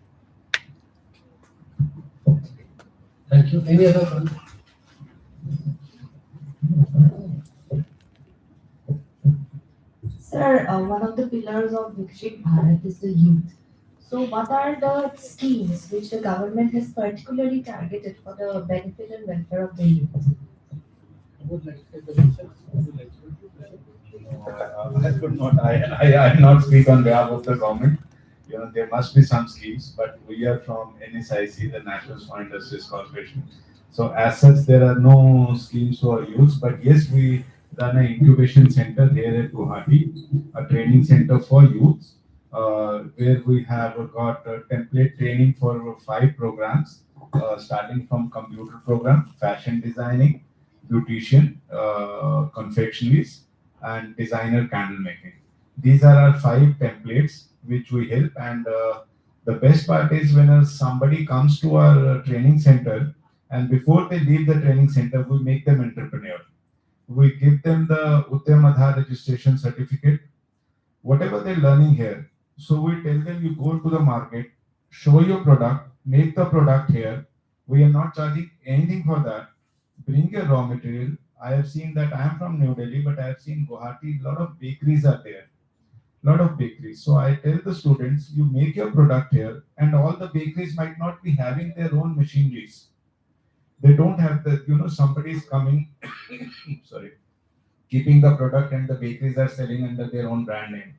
Thank you. Any other one? Sir, one of the pillars of Viksit Bharat is the youth. So, what are the schemes which the government has particularly targeted for the benefit and welfare of the youth? I would like to take the question. Would you like to? I could not. I not speak on behalf of the government. There must be some schemes, but we are from NSIC, the National Small Industries Corporation. So as such, there are no schemes for youth. But yes, we run an incubation center here at Guwahati, a training center for youths, where we have got template training for 5 programs, starting from computer program, fashion designing, beautician, confectionaries, and designer candle making. These are our 5 templates which we help, and the best part is when somebody comes to our training center, and before they leave the training center, we make them entrepreneur. We give them the Udyamadhar registration certificate, whatever they're learning here. So we tell them, you go to the market, show your product, make the product here. We are not charging anything for that. Bring your raw material. I have seen that. I am from New Delhi, but I have seen Guwahati, a lot of bakeries are there. Lot of bakeries. So I tell the students, you make your product here, and all the bakeries might not be having their own machineries. They don't have somebody is coming, sorry, keeping the product, and the bakeries are selling under their own brand name.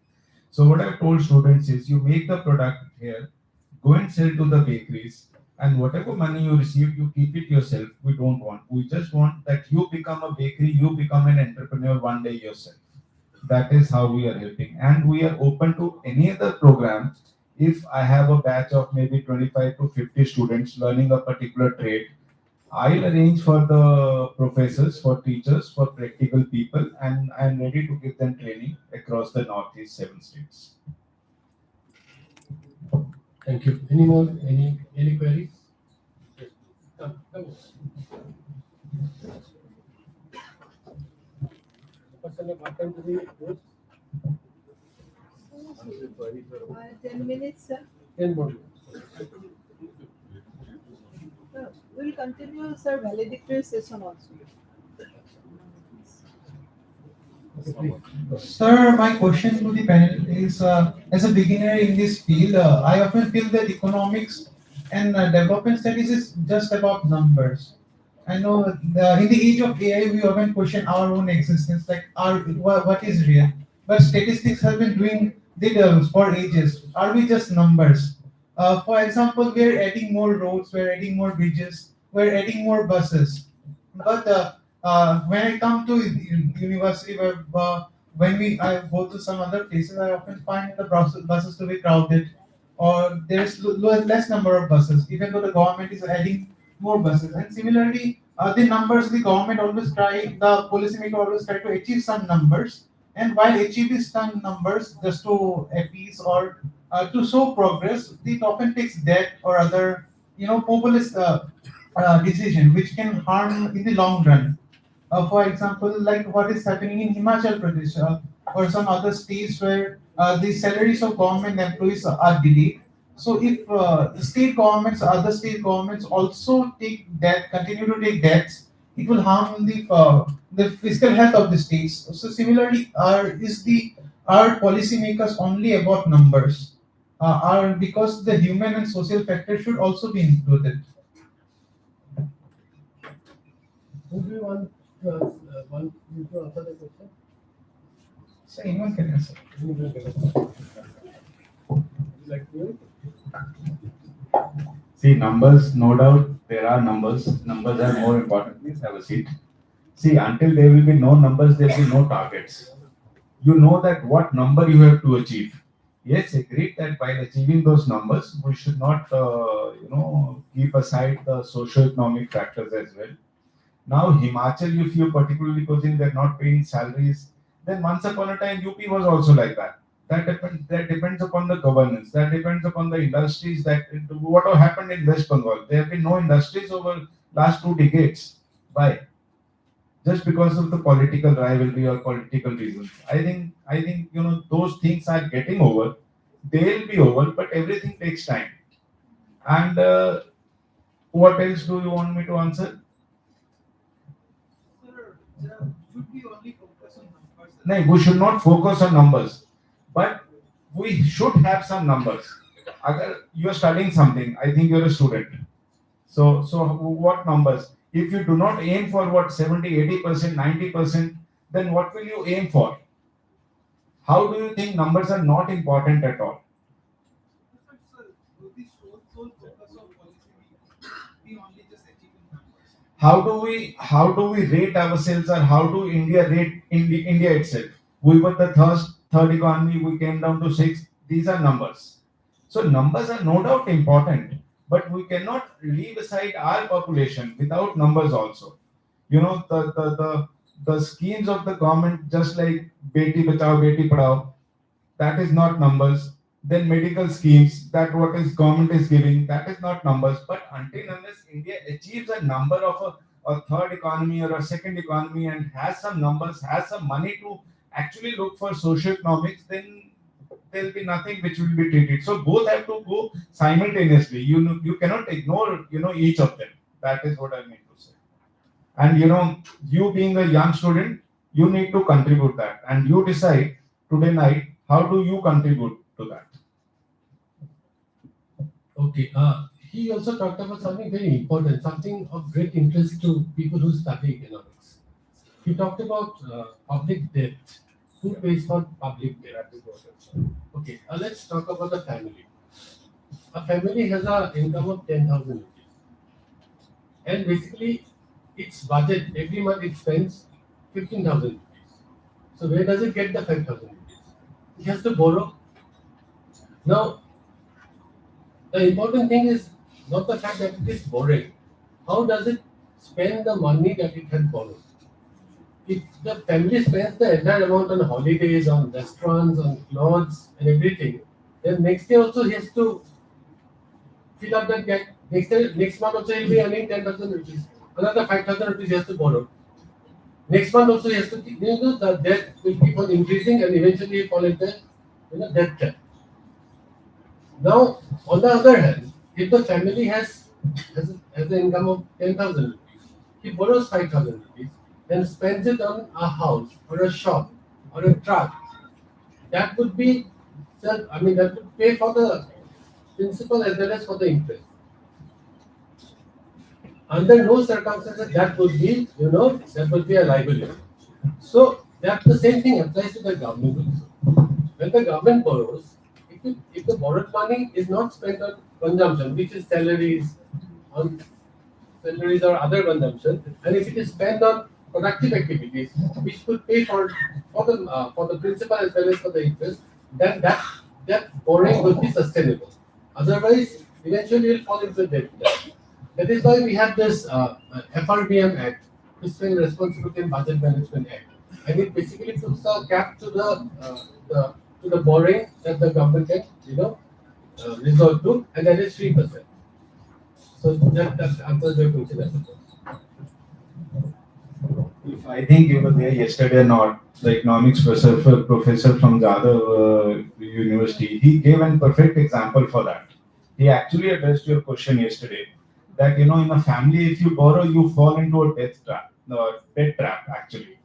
So what I've told students is, you make the product here, go and sell to the bakeries, and whatever money you receive, you keep it yourself. We don't want. We just want that you become a bakery, you become an entrepreneur one day yourself. That is how we are helping, and we are open to any other program. If I have a batch of maybe 25 to 50 students learning a particular trade, I'll arrange for the professors, for teachers, for practical people, and I'm ready to give them training across the Northeast 7 states. Thank you. Any more? Any queries? Yes. Come. Person of attempt to be good. 10 minutes, sir. 10 more. We'll continue, sir, valedictory session also. Sir, my question to the panel is, as a beginner in this field, I often feel that economics and development studies is just about numbers. I know in the age of AI, we often question our own existence, like what is real. But statistics have been doing did for ages. Are we just numbers? For example, we're adding more roads, we're adding more bridges, we're adding more buses. But when I come to university, I go to some other places, I often find the buses to be crowded, or there's less number of buses, even though the government is adding more buses. And similarly, the numbers the government always try, the policymaker always try to achieve some numbers, And while achieving some numbers just to appease or to show progress, it often takes debt or other, populist decision which can harm in the long run. For example, like what is happening in Himachal Pradesh or some other states where the salaries of government employees are delayed. So if the state governments, other state governments also take debt, continue to take debts, it will harm the fiscal health of the states. So similarly, are policymakers only about numbers? Are because the human and social factor should also be included. Who do you want you to answer the question? So anyone can answer. Would you like to? See, numbers, no doubt, there are numbers. Numbers are more important. Please have a seat. See, until there will be no numbers, there will be no targets. You know that what number you have to achieve. Yes, agreed that while achieving those numbers, we should not, keep aside the socio-economic factors as well. Now, Himachal, if you particularly because in they're not paying salaries, then once upon a time UP was also like that. That depends upon the governance. That depends upon the industries. What have happened in West Bengal? There have been no industries over last 2 decades. Why? Just because of the political rivalry or political reasons. I think those things are getting over. They'll be over, but everything takes time. And what else do you want me to answer? Should we only focus on numbers? No, we should not focus on numbers, but we should have some numbers. Agar you are studying something, I think you're a student. So what numbers? If you do not aim for what 70, 80%, 90%, then what will you aim for? How do you think numbers are not important at all? Sir, the sole focus of policy be only just achieving numbers. How do we rate ourselves, or how do India rate India itself? We were the third economy, we came down to sixth. These are numbers. So numbers are no doubt important, but we cannot leave aside our population without numbers also. The schemes of the government, just like Beti Bachao, Beti Padhao, that is not numbers. Then medical schemes, that what is government is giving, that is not numbers. But until unless India achieves a number of a third economy or a second economy and has some numbers, has some money to actually look for socio-economics, then there'll be nothing which will be treated. So both have to go simultaneously. You cannot ignore each of them. That is what I mean to say. And you being a young student, you need to contribute that, and you decide today night how do you contribute to that. Okay. He also talked about something very important, something of great interest to people who study economics. He talked about public debt. Who pays for public debt? Okay. Let's talk about the family. A family has an income of 10,000 rupees, and basically, its budget every month it spends 15,000 rupees. So where does it get the 5,000 rupees? It has to borrow. Now, the important thing is not the fact that it is borrowing. How does it spend the money that it has borrowed? If the family spends the entire amount on holidays, on restaurants, on clothes, and everything, then next year also he has to fill up that debt. Next month also he'll be earning 10,000 rupees. Another 5,000 rupees he has to borrow. Next month also he has to, the debt will keep on increasing and eventually he fall into debt trap. Now, on the other hand, if the family has an income of 10,000 rupees, he borrows 5,000 rupees and spends it on a house or a shop or a truck, that would be, that would pay for the principal as well as for the interest. Under no circumstances that would be, that would be a liability. So that the same thing applies to the government also. When the government borrows, if the borrowed money is not spent on consumption, which is salaries, on salaries or other consumption, and if it is spent on productive activities, which could pay for the principal as well as for the interest, then that borrowing will be sustainable. Otherwise, eventually you'll fall into debt. That is why we have this FRBM Act, Fiscal Responsibility and Budget Management Act. and it basically puts a cap to the borrowing that the government can, resort to, and that is 3%. So that answers your question, I suppose. If I think you were there yesterday or not, the economics professor from Jadhav University, he gave a perfect example for that. He actually addressed your question yesterday that in a family, if you borrow, you fall into a debt trap actually.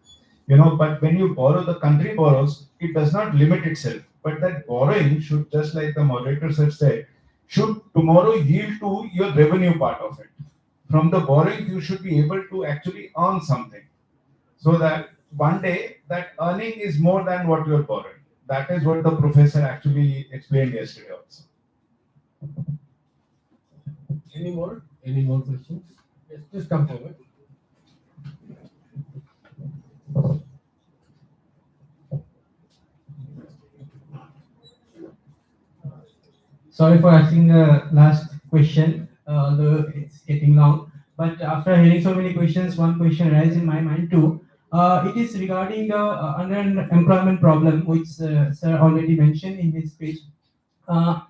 But when you borrow, the country borrows, it does not limit itself. But that borrowing should, just like the moderators have said, should tomorrow yield to your revenue part of it. From the borrowing, you should be able to actually earn something, so that one day that earning is more than what you're borrowing. That is what the professor actually explained yesterday also. Any more? Any more questions? Yes, please come forward. Sorry for asking the last question, although it's getting long. But after hearing so many questions, one question arises in my mind too. It is regarding the underemployment problem, which sir already mentioned in his speech. Uh,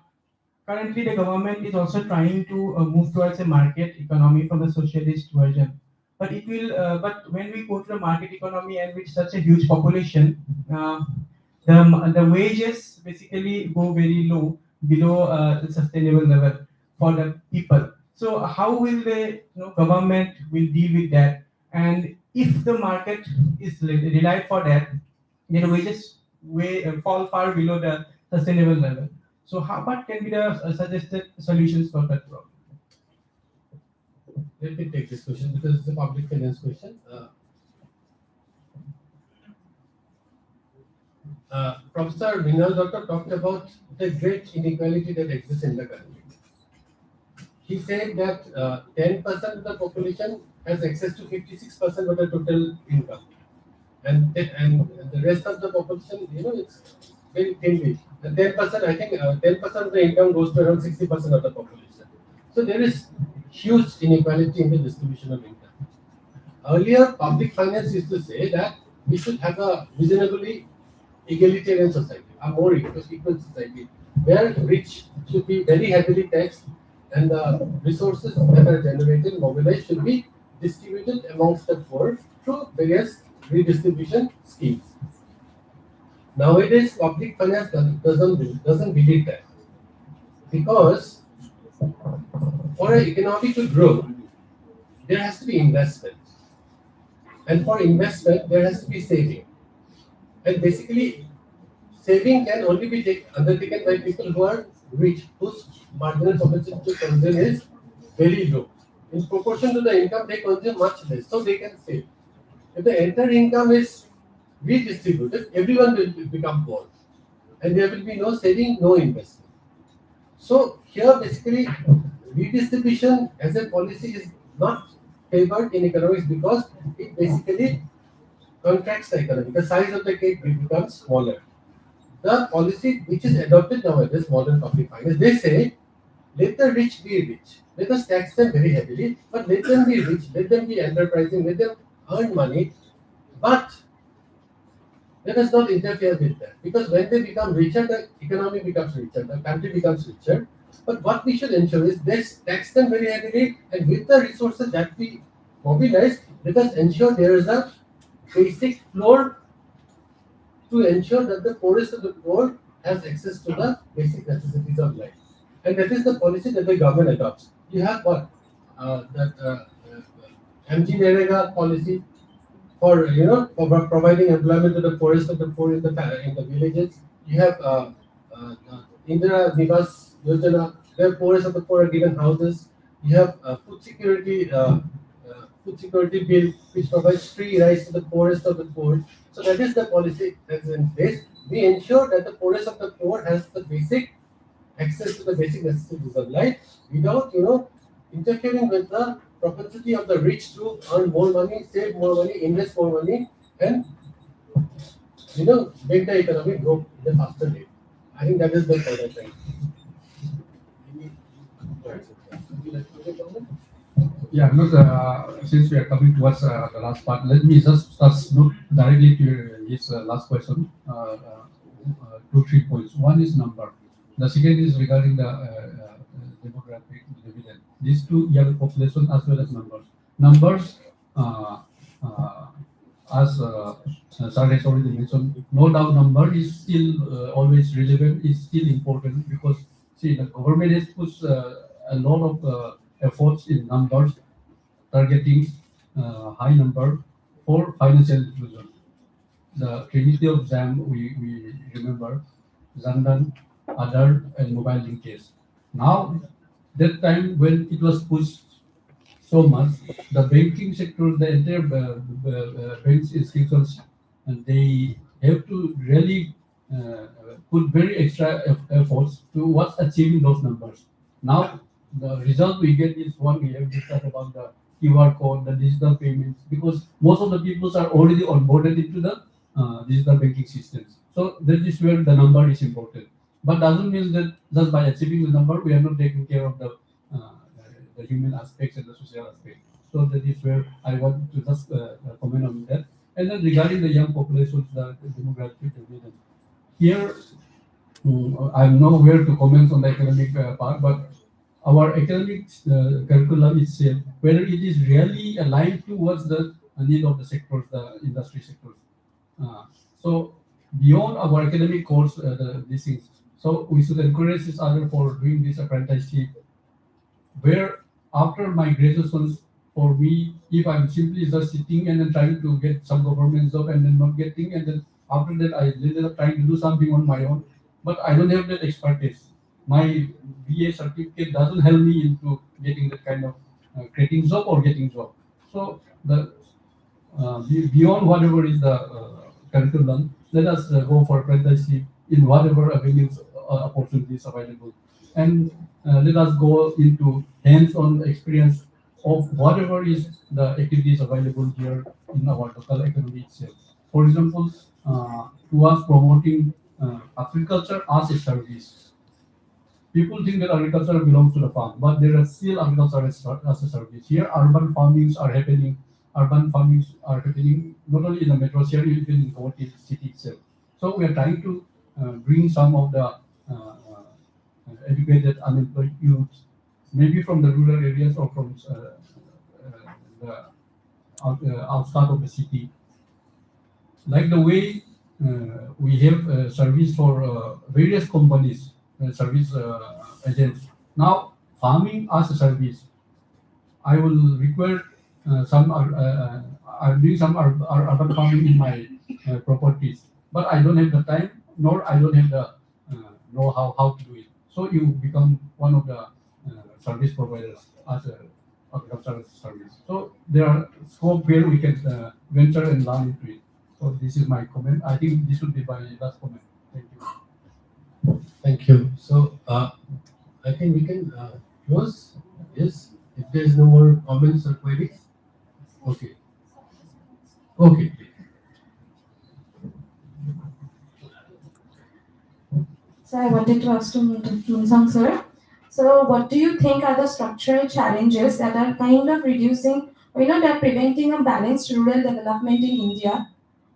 Currently, the government is also trying to move towards a market economy from the socialist version. But it will. But when we go to the market economy and with such a huge population, the wages basically go very low, below the sustainable level for the people. So how will the government will deal with that? And if the market is relied for that, then wages fall far below the sustainable level. So what can be the suggested solutions for that problem? Let me take this question because it's a public finance question. Professor Vinal Doctor talked about the great inequality that exists in the country. He said that 10% of the population has access to 56% of the total income, and the rest of the population, it's very thinly. And 10%, I think, 10% of the income goes to around 60% of the population. So there is huge inequality in the distribution of income. Earlier, public finance used to say that we should have a reasonably egalitarian society, a more equal society, where rich should be very heavily taxed and the resources that are generated, mobilized, should be distributed amongst the poor through various redistribution schemes. Nowadays, public finance doesn't believe that, because for an economy to grow, there has to be investment, and for investment there has to be saving, and basically saving can only be undertaken by people who are rich, whose marginal propensity to consume is very low. In proportion to the income, they consume much less, so they can save. If the entire income is redistributed, everyone will become poor, and there will be no saving, no investment. So here, basically, redistribution as a policy is not favored in economics because it basically contracts the economy. The size of the cake becomes smaller. The policy which is adopted nowadays, modern public finance, they say, let the rich be rich. Let us tax them very heavily, but let them be rich, let them be enterprising, let them earn money, but let us not interfere with that. Because when they become richer, the economy becomes richer, the country becomes richer. But what we should ensure is this: tax them very heavily, and with the resources that we mobilize, let us ensure there is a basic floor to ensure that the poorest of the poor has access to the basic necessities of life. And that is the policy that the government adopts. You have what? MG Narega policy for providing employment to the poorest of the poor in the villages. You have Indira Nivas Yojana, where poorest of the poor are given houses. You have food security bill, which provides free rice to the poorest of the poor. So that is the policy that is in place. We ensure that the poorest of the poor has the basic access to the basic necessities of life without interfering with the propensity of the rich to earn more money, save more money, invest more money, and make the economy grow in a faster rate. I think that is the point I'm trying. Would you like to make a comment? Yeah, because since we are coming towards the last part, let me just not directly to his last question. 2 3 points. One is number. The second is regarding the demographic dividend. These two young population as well as numbers. Numbers, uh, uh, as Sir has already mentioned, no doubt number is still always relevant, is still important because see the government has put a lot of efforts in numbers, targeting high number for financial inclusion. The Trinity of JAM, we remember, Zandan, Aadhaar, and mobile linkage. Now, that time when it was pushed so much, the banking sector, the entire banks institutions, and they have to really put very extra efforts towards achieving those numbers. Now, the result we get is one we have discussed about the QR code, the digital payments, because most of the people are already onboarded into the digital banking systems. So that is where the number is important. But doesn't mean that just by achieving the number, we are not taking care of the human aspects and the social aspect. So that is where I want to just comment on that. And then regarding the young populations, the demographic dividend. Here, I'm nowhere to comment on the academic part, but our academic curriculum itself, whether it is really aligned towards the need of the sectors, the industry sectors. Uh, so beyond our academic course, these things. So we should encourage each other for doing this apprenticeship where after my graduation, for me, if I'm simply just sitting and then trying to get some government job and then not getting, and then after that I ended up trying to do something on my own, but I don't have that expertise. My BA certificate doesn't help me into getting that kind of creating job or getting job. So the beyond whatever is the curriculum, let us go for apprenticeship in whatever avenues opportunities available, and let us go into hands-on experience of whatever is the activities available here in our local economy itself. For example, towards promoting agriculture as a service. People think that agriculture belongs to the farm, but there are still agriculture as a service. Here, urban farmings are happening. Urban farmings are happening not only in the metro area, even in Guwahati city itself. So we are trying to bring some of the educated unemployed youths, maybe from the rural areas or from the outskirts of the city, like the way we have service for various companies, service agents. Now, farming as a service, I will require I'm doing some urban farming in my properties, but I don't have the time, nor I don't have the know how to do it. So you become one of the service providers as a agricultural service. So there are scope where we can venture and learn into it. So this is my comment. I think this would be my last comment. Thank you. Thank you. So, I think we can close. Yes, if there is no more comments or queries. Okay. Okay. So I wanted to ask to Moonsang sir. So what do you think are the structural challenges that are kind of reducing, or that preventing a balanced rural development in India?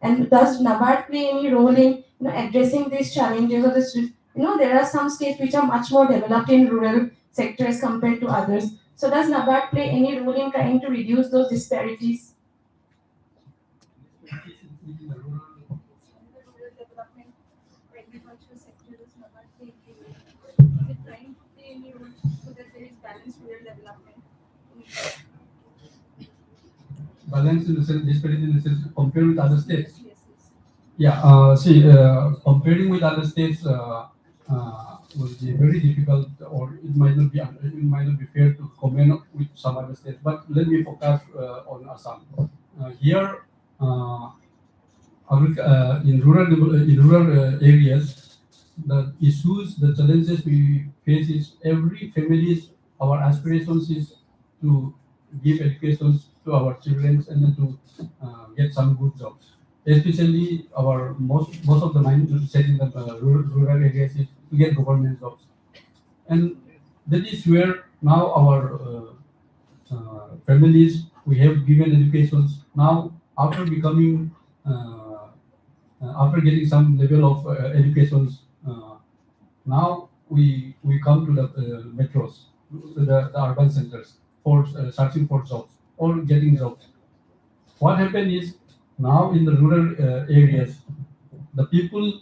And does NABARD play any role in addressing these challenges? Or this, there are some states which are much more developed in rural sectors compared to others. So does NABARD play any role in trying to reduce those disparities? Rural development or agricultural sector does not play any role. Is it trying to play any role so that there is balanced rural development? Balance in the sense, disparity in the sense, compared with other states. Yes, yes. Yeah, see, comparing with other states will be very difficult, or it might not be fair to comment with some other states. But let me focus on Assam. Here, in rural areas, the issues, the challenges we face is every family's our aspirations is to give educations to our children and then to get some good jobs. Especially our most of the mindset in the rural areas is to get government jobs, and that is where now our families, we have given educations. Now, after becoming, after getting some level of educations, now we come to the metros, the urban centers for searching for jobs or getting jobs. What happened is now in the rural areas, the people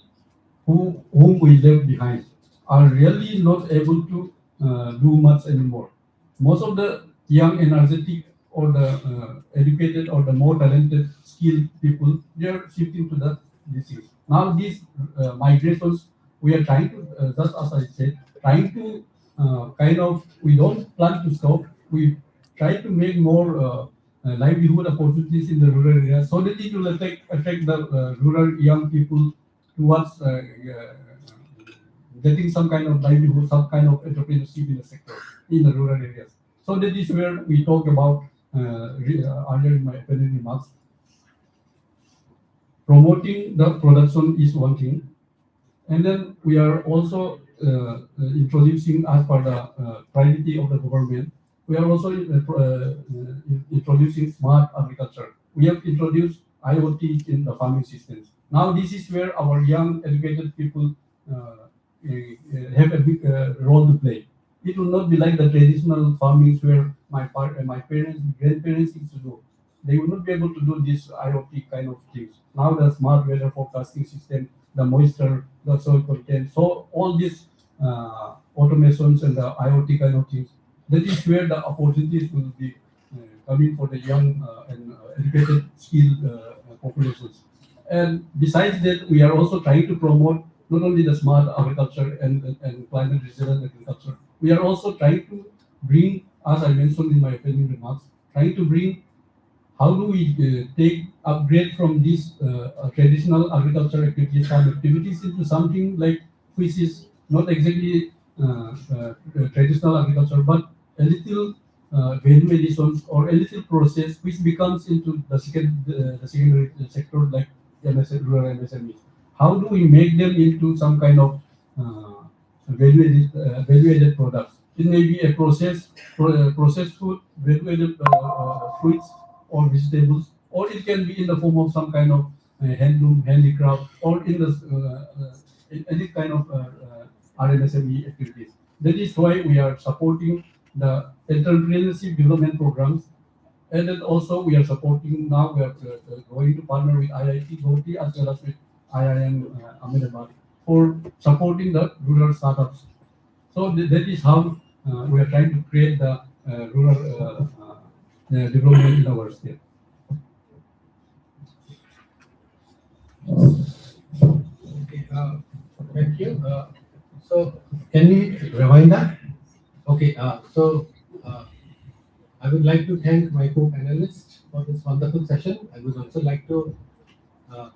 whom we left behind are really not able to do much anymore. Most of the young, energetic, or the educated, or the more talented, skilled people, they are shifting to the disease. Now these migrations, we are trying to, just as I said, trying to kind of, we don't plan to stop. We try to make more livelihood opportunities in the rural areas so that it will attract the rural young people towards getting some kind of livelihood, some kind of entrepreneurship in the sector in the rural areas. So that is where we talk about earlier in my opening remarks. Promoting the production is one thing, and then we are also introducing, as per the priority of the government, we are also introducing smart agriculture. We have introduced IoT in the farming systems. Now this is where our young educated people have a big role to play. It will not be like the traditional farmings where my parents, grandparents used to do. They will not be able to do this IoT kind of things. Now the smart weather forecasting system, the moisture, the soil content, so all these automations and the IoT kind of things, that is where the opportunities will be coming for the young and educated, skilled populations. And besides that, we are also trying to promote not only the smart agriculture and climate resilient agriculture, we are also trying to bring, as I mentioned in my opening remarks, trying to bring how do we take upgrade from these traditional agriculture activities, farm activities, into something like which is not exactly traditional agriculture, but a little value additions or a little process which becomes into the secondary sector like rural MSMEs. How do we make them into some kind of value added products? It may be a processed food, value added fruits or vegetables, or it can be in the form of some kind of handloom, handicraft, or in the in any kind of RMSME activities. That is why we are supporting the entrepreneurship development programs, and then also we are supporting now. We are going to partner with IIT Guwahati as well as with IIM Ahmedabad for supporting the rural startups. So that is how we are trying to create the rural development in our state. Okay, thank you. So can we rewind that? Okay, I would like to thank my co-panelists for this wonderful session. I would also like to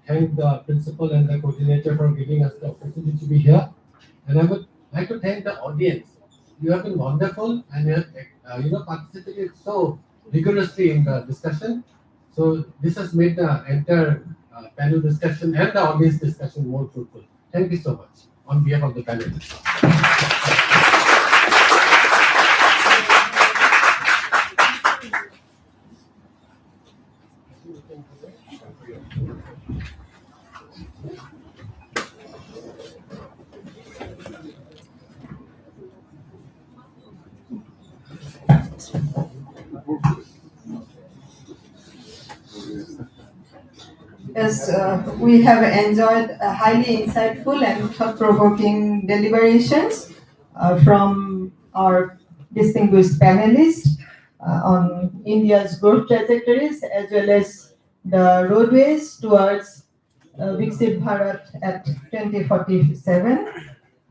thank the principal and the coordinator for giving us the opportunity to be here. And I would like to thank the audience. You have been wonderful and you have participated so vigorously in the discussion. So this has made the entire panel discussion and the audience discussion more fruitful. Thank you so much on behalf of the panelists. Yes, we have enjoyed highly insightful and thought-provoking deliberations from our distinguished panelists on India's growth trajectories as well as the roadways towards Viksit Bharat at 2047.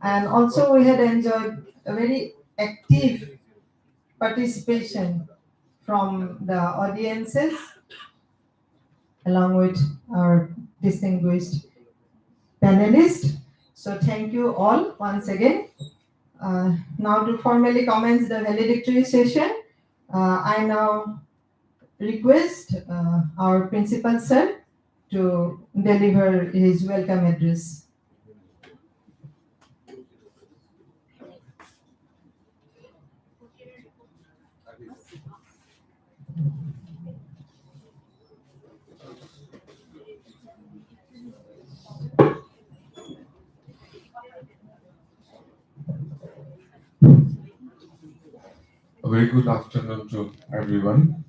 And also we had enjoyed a very active participation from the audiences along with our distinguished panelists. So thank you all once again. Now to formally commence the valedictory session, I now request our principal sir to deliver his welcome address. very good afternoon to everyone.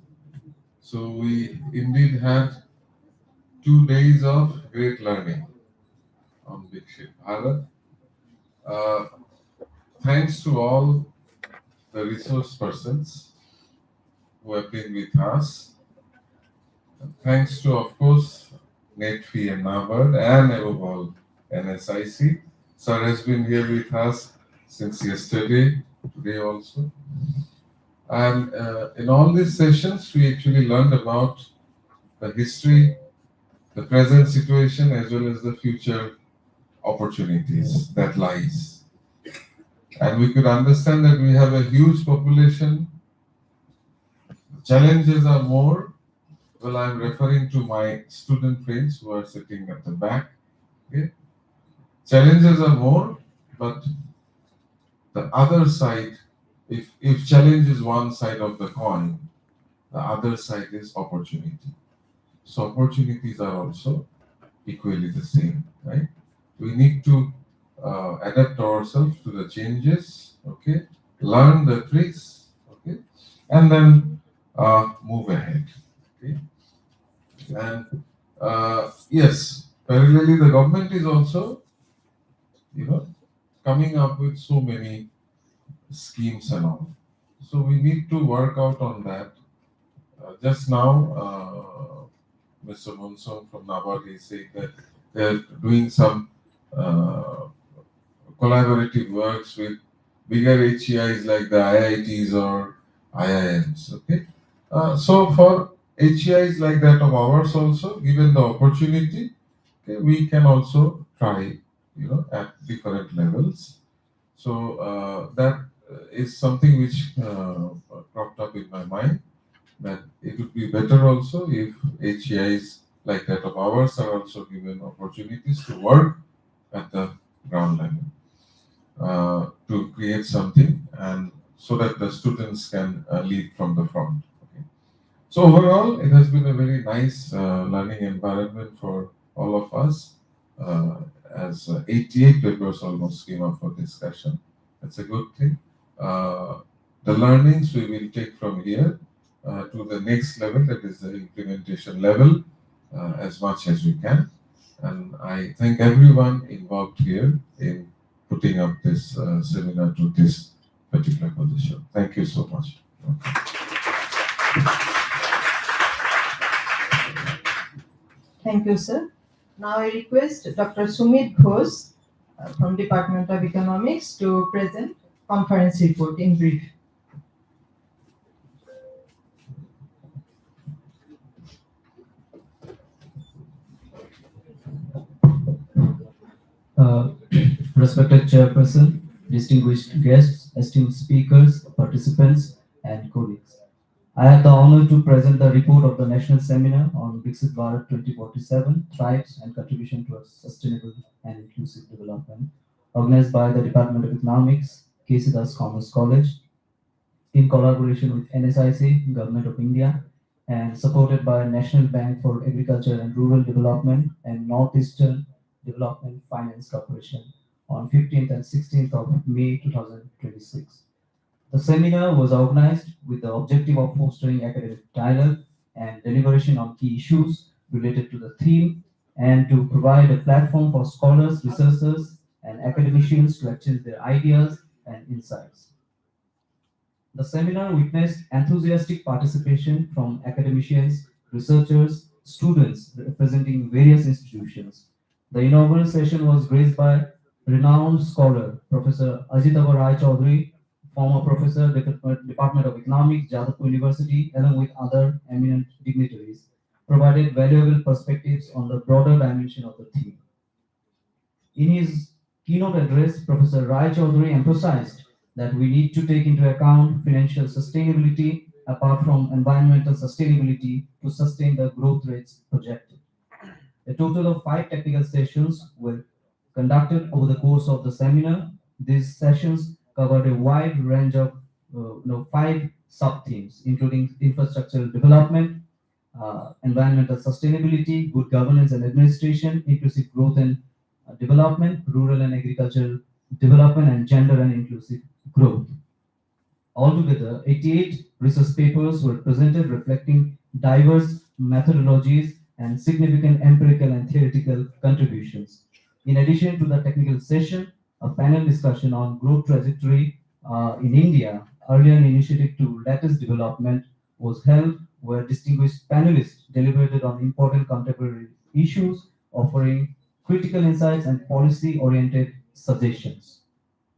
So we indeed had 2 days of great learning on Viksit Bharat. Uh, Thanks to all the resource persons who have been with us. Thanks to, of course, NetFee and NABARD, and above all, NSIC. Sir has been here with us since yesterday, today also. And in all these sessions, we actually learned about the history, the present situation, as well as the future opportunities that lies. And we could understand that we have a huge population. Challenges are more. Well, I'm referring to my student friends who are sitting at the back. Okay? Challenges are more, but the other side, if challenge is one side of the coin, the other side is opportunity. So opportunities are also equally the same, right? We need to adapt ourselves to the changes, okay? Learn the tricks, okay? And then move ahead, okay? And yes, parallelly, the government is also, coming up with so many schemes and all. So we need to work out on that. Just now, Mr. Monsong from NABARD is saying that they're doing some collaborative works with bigger HEIs like the IITs or IIMs. Okay, so for HEIs like that of ours also, given the opportunity, okay, we can also try, at different levels. So that is something which cropped up in my mind, that it would be better also if HEIs like that of ours are also given opportunities to work at the ground level to create something, and so that the students can lead from the front. Okay. So overall, it has been a very nice learning environment for all of us, as 88 papers almost came up for discussion. That's a good thing. The learnings we will take from here to the next level, that is the implementation level, as much as we can. And I thank everyone involved here in putting up this seminar to this particular position. Thank you so much. Thank you, sir. Now I request Dr. Sumit Ghosh from Department of Economics to present conference report in brief. Respected Chairperson, distinguished guests, esteemed speakers, participants, and colleagues. I have the honor to present the report of the National Seminar on Viksit Bharat 2047, Tribes and Contribution Towards Sustainable and Inclusive Development, organized by the Department of Economics, K.C.Das Commerce College, in collaboration with NSIC, Government of India, and supported by National Bank for Agriculture and Rural Development and Northeastern Development Finance Corporation on 15th and 16th of May 2026. The seminar was organized with the objective of fostering academic dialogue and deliberation on key issues related to the theme, and to provide a platform for scholars, researchers, and academicians to exchange their ideas and insights. The seminar witnessed enthusiastic participation from academicians, researchers, students representing various institutions. The inaugural session was graced by renowned scholar Professor Ajitavar Rai Chaudhary, former professor, Department of Economics, Jadavpur University, along with other eminent dignitaries, provided valuable perspectives on the broader dimension of the theme. In his keynote address, Professor Rai Chaudhary emphasized that we need to take into account financial sustainability apart from environmental sustainability to sustain the growth rates projected. A total of 5 technical sessions were conducted over the course of the seminar. These sessions covered a wide range of 5 sub-themes, including infrastructural development, environmental sustainability, good governance and administration, inclusive growth and development, rural and agricultural development, and gender and inclusive growth. Altogether, 88 research papers were presented reflecting diverse methodologies and significant empirical and theoretical contributions. In addition to the technical session, a panel discussion on growth trajectory in India, earlier an initiative to latest development, was held where distinguished panelists deliberated on important contemporary issues, offering critical insights and policy-oriented suggestions.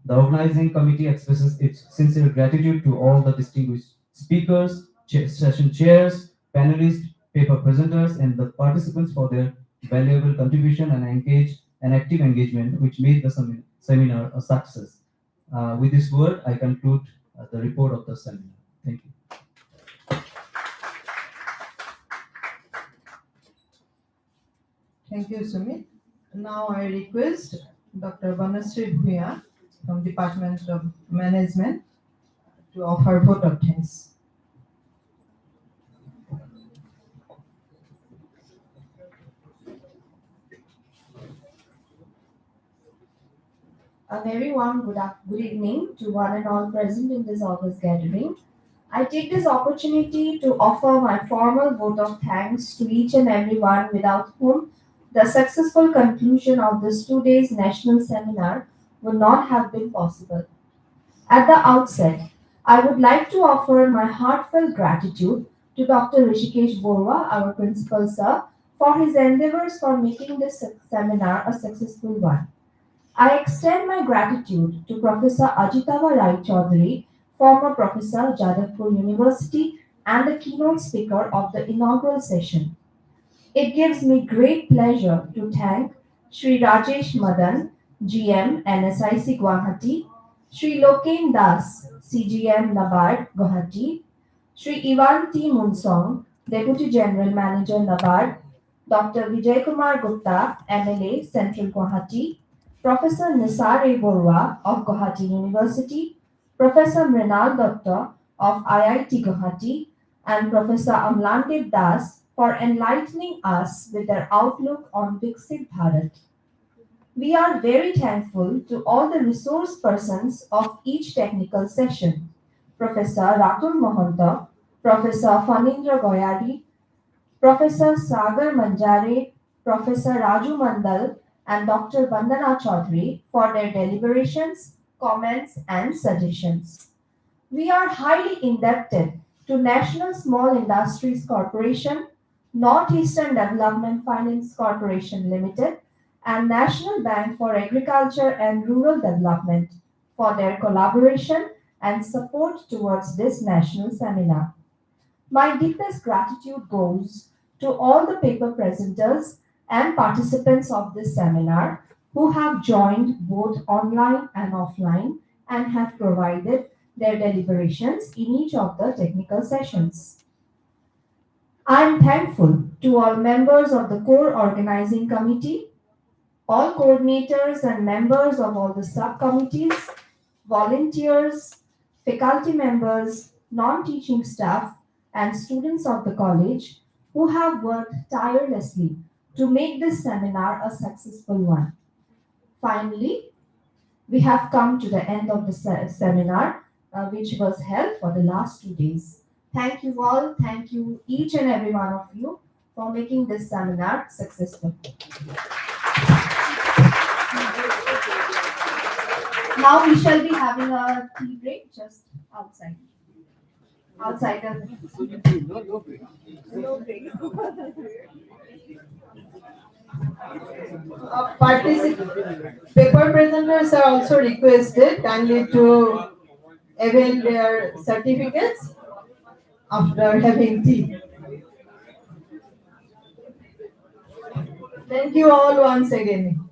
The organizing committee expresses its sincere gratitude to all the distinguished speakers, session chairs, panelists, paper presenters, and the participants for their valuable contribution and active engagement, which made the seminar a success. With this word, I conclude the report of the seminar. Thank you. Thank you, Sumit. Now I request Dr. Banasri Bhuya from Department of Management to offer vote of thanks. A very warm good evening to one and all present in this August gathering. I take this opportunity to offer my formal vote of thanks to each and everyone without whom the successful conclusion of this 2 days national seminar would not have been possible. At the outset, I would like to offer my heartfelt gratitude to Dr. Rishikesh Borwa, our principal sir, for his endeavors for making this seminar a successful one. I extend my gratitude to Professor Ajitava Rai Chaudhary, former professor, Jadavpur University, and the keynote speaker of the inaugural session. It gives me great pleasure to thank Sri Rajesh Madan, GM, NSIC Guwahati, Sri Loken Das, CGM, NABARD, Guwahati, Sri Ivan T. Munsong, Deputy General Manager, NABARD, Dr. Vijay Kumar Gupta, MLA, Central Guwahati, Professor Nisar A. Borwa of Guwahati University, Professor Mrinal Dutta of IIT Guwahati, and Professor Amlandev Das for enlightening us with their outlook on Viksit Bharat. We are very thankful to all the resource persons of each technical session. Professor Ratul Mohanta, Professor Fanindra Goyari, Professor Sagar Manjare, Professor Raju Mandal, and Dr. Vandana Chaudhary for their deliberations, comments, and suggestions. We are highly indebted to National Small Industries Corporation, Northeastern Development Finance Corporation Limited, and National Bank for Agriculture and Rural Development for their collaboration and support towards this national seminar. My deepest gratitude goes to all the paper presenters and participants of this seminar who have joined both online and offline and have provided their deliberations in each of the technical sessions. I am thankful to all members of the core organizing committee, all coordinators and members of all the subcommittees, volunteers, faculty members, non-teaching staff, and students of the college who have worked tirelessly to make this seminar a successful one. Finally, we have come to the end of the seminar, which was held for the last 2 days. Thank you all. Thank you, each and every one of you, for making this seminar successful. Now we shall be having a tea break just outside. Outside of no break. Paper presenters are also requested kindly to avail their certificates after having tea. Thank you all once again.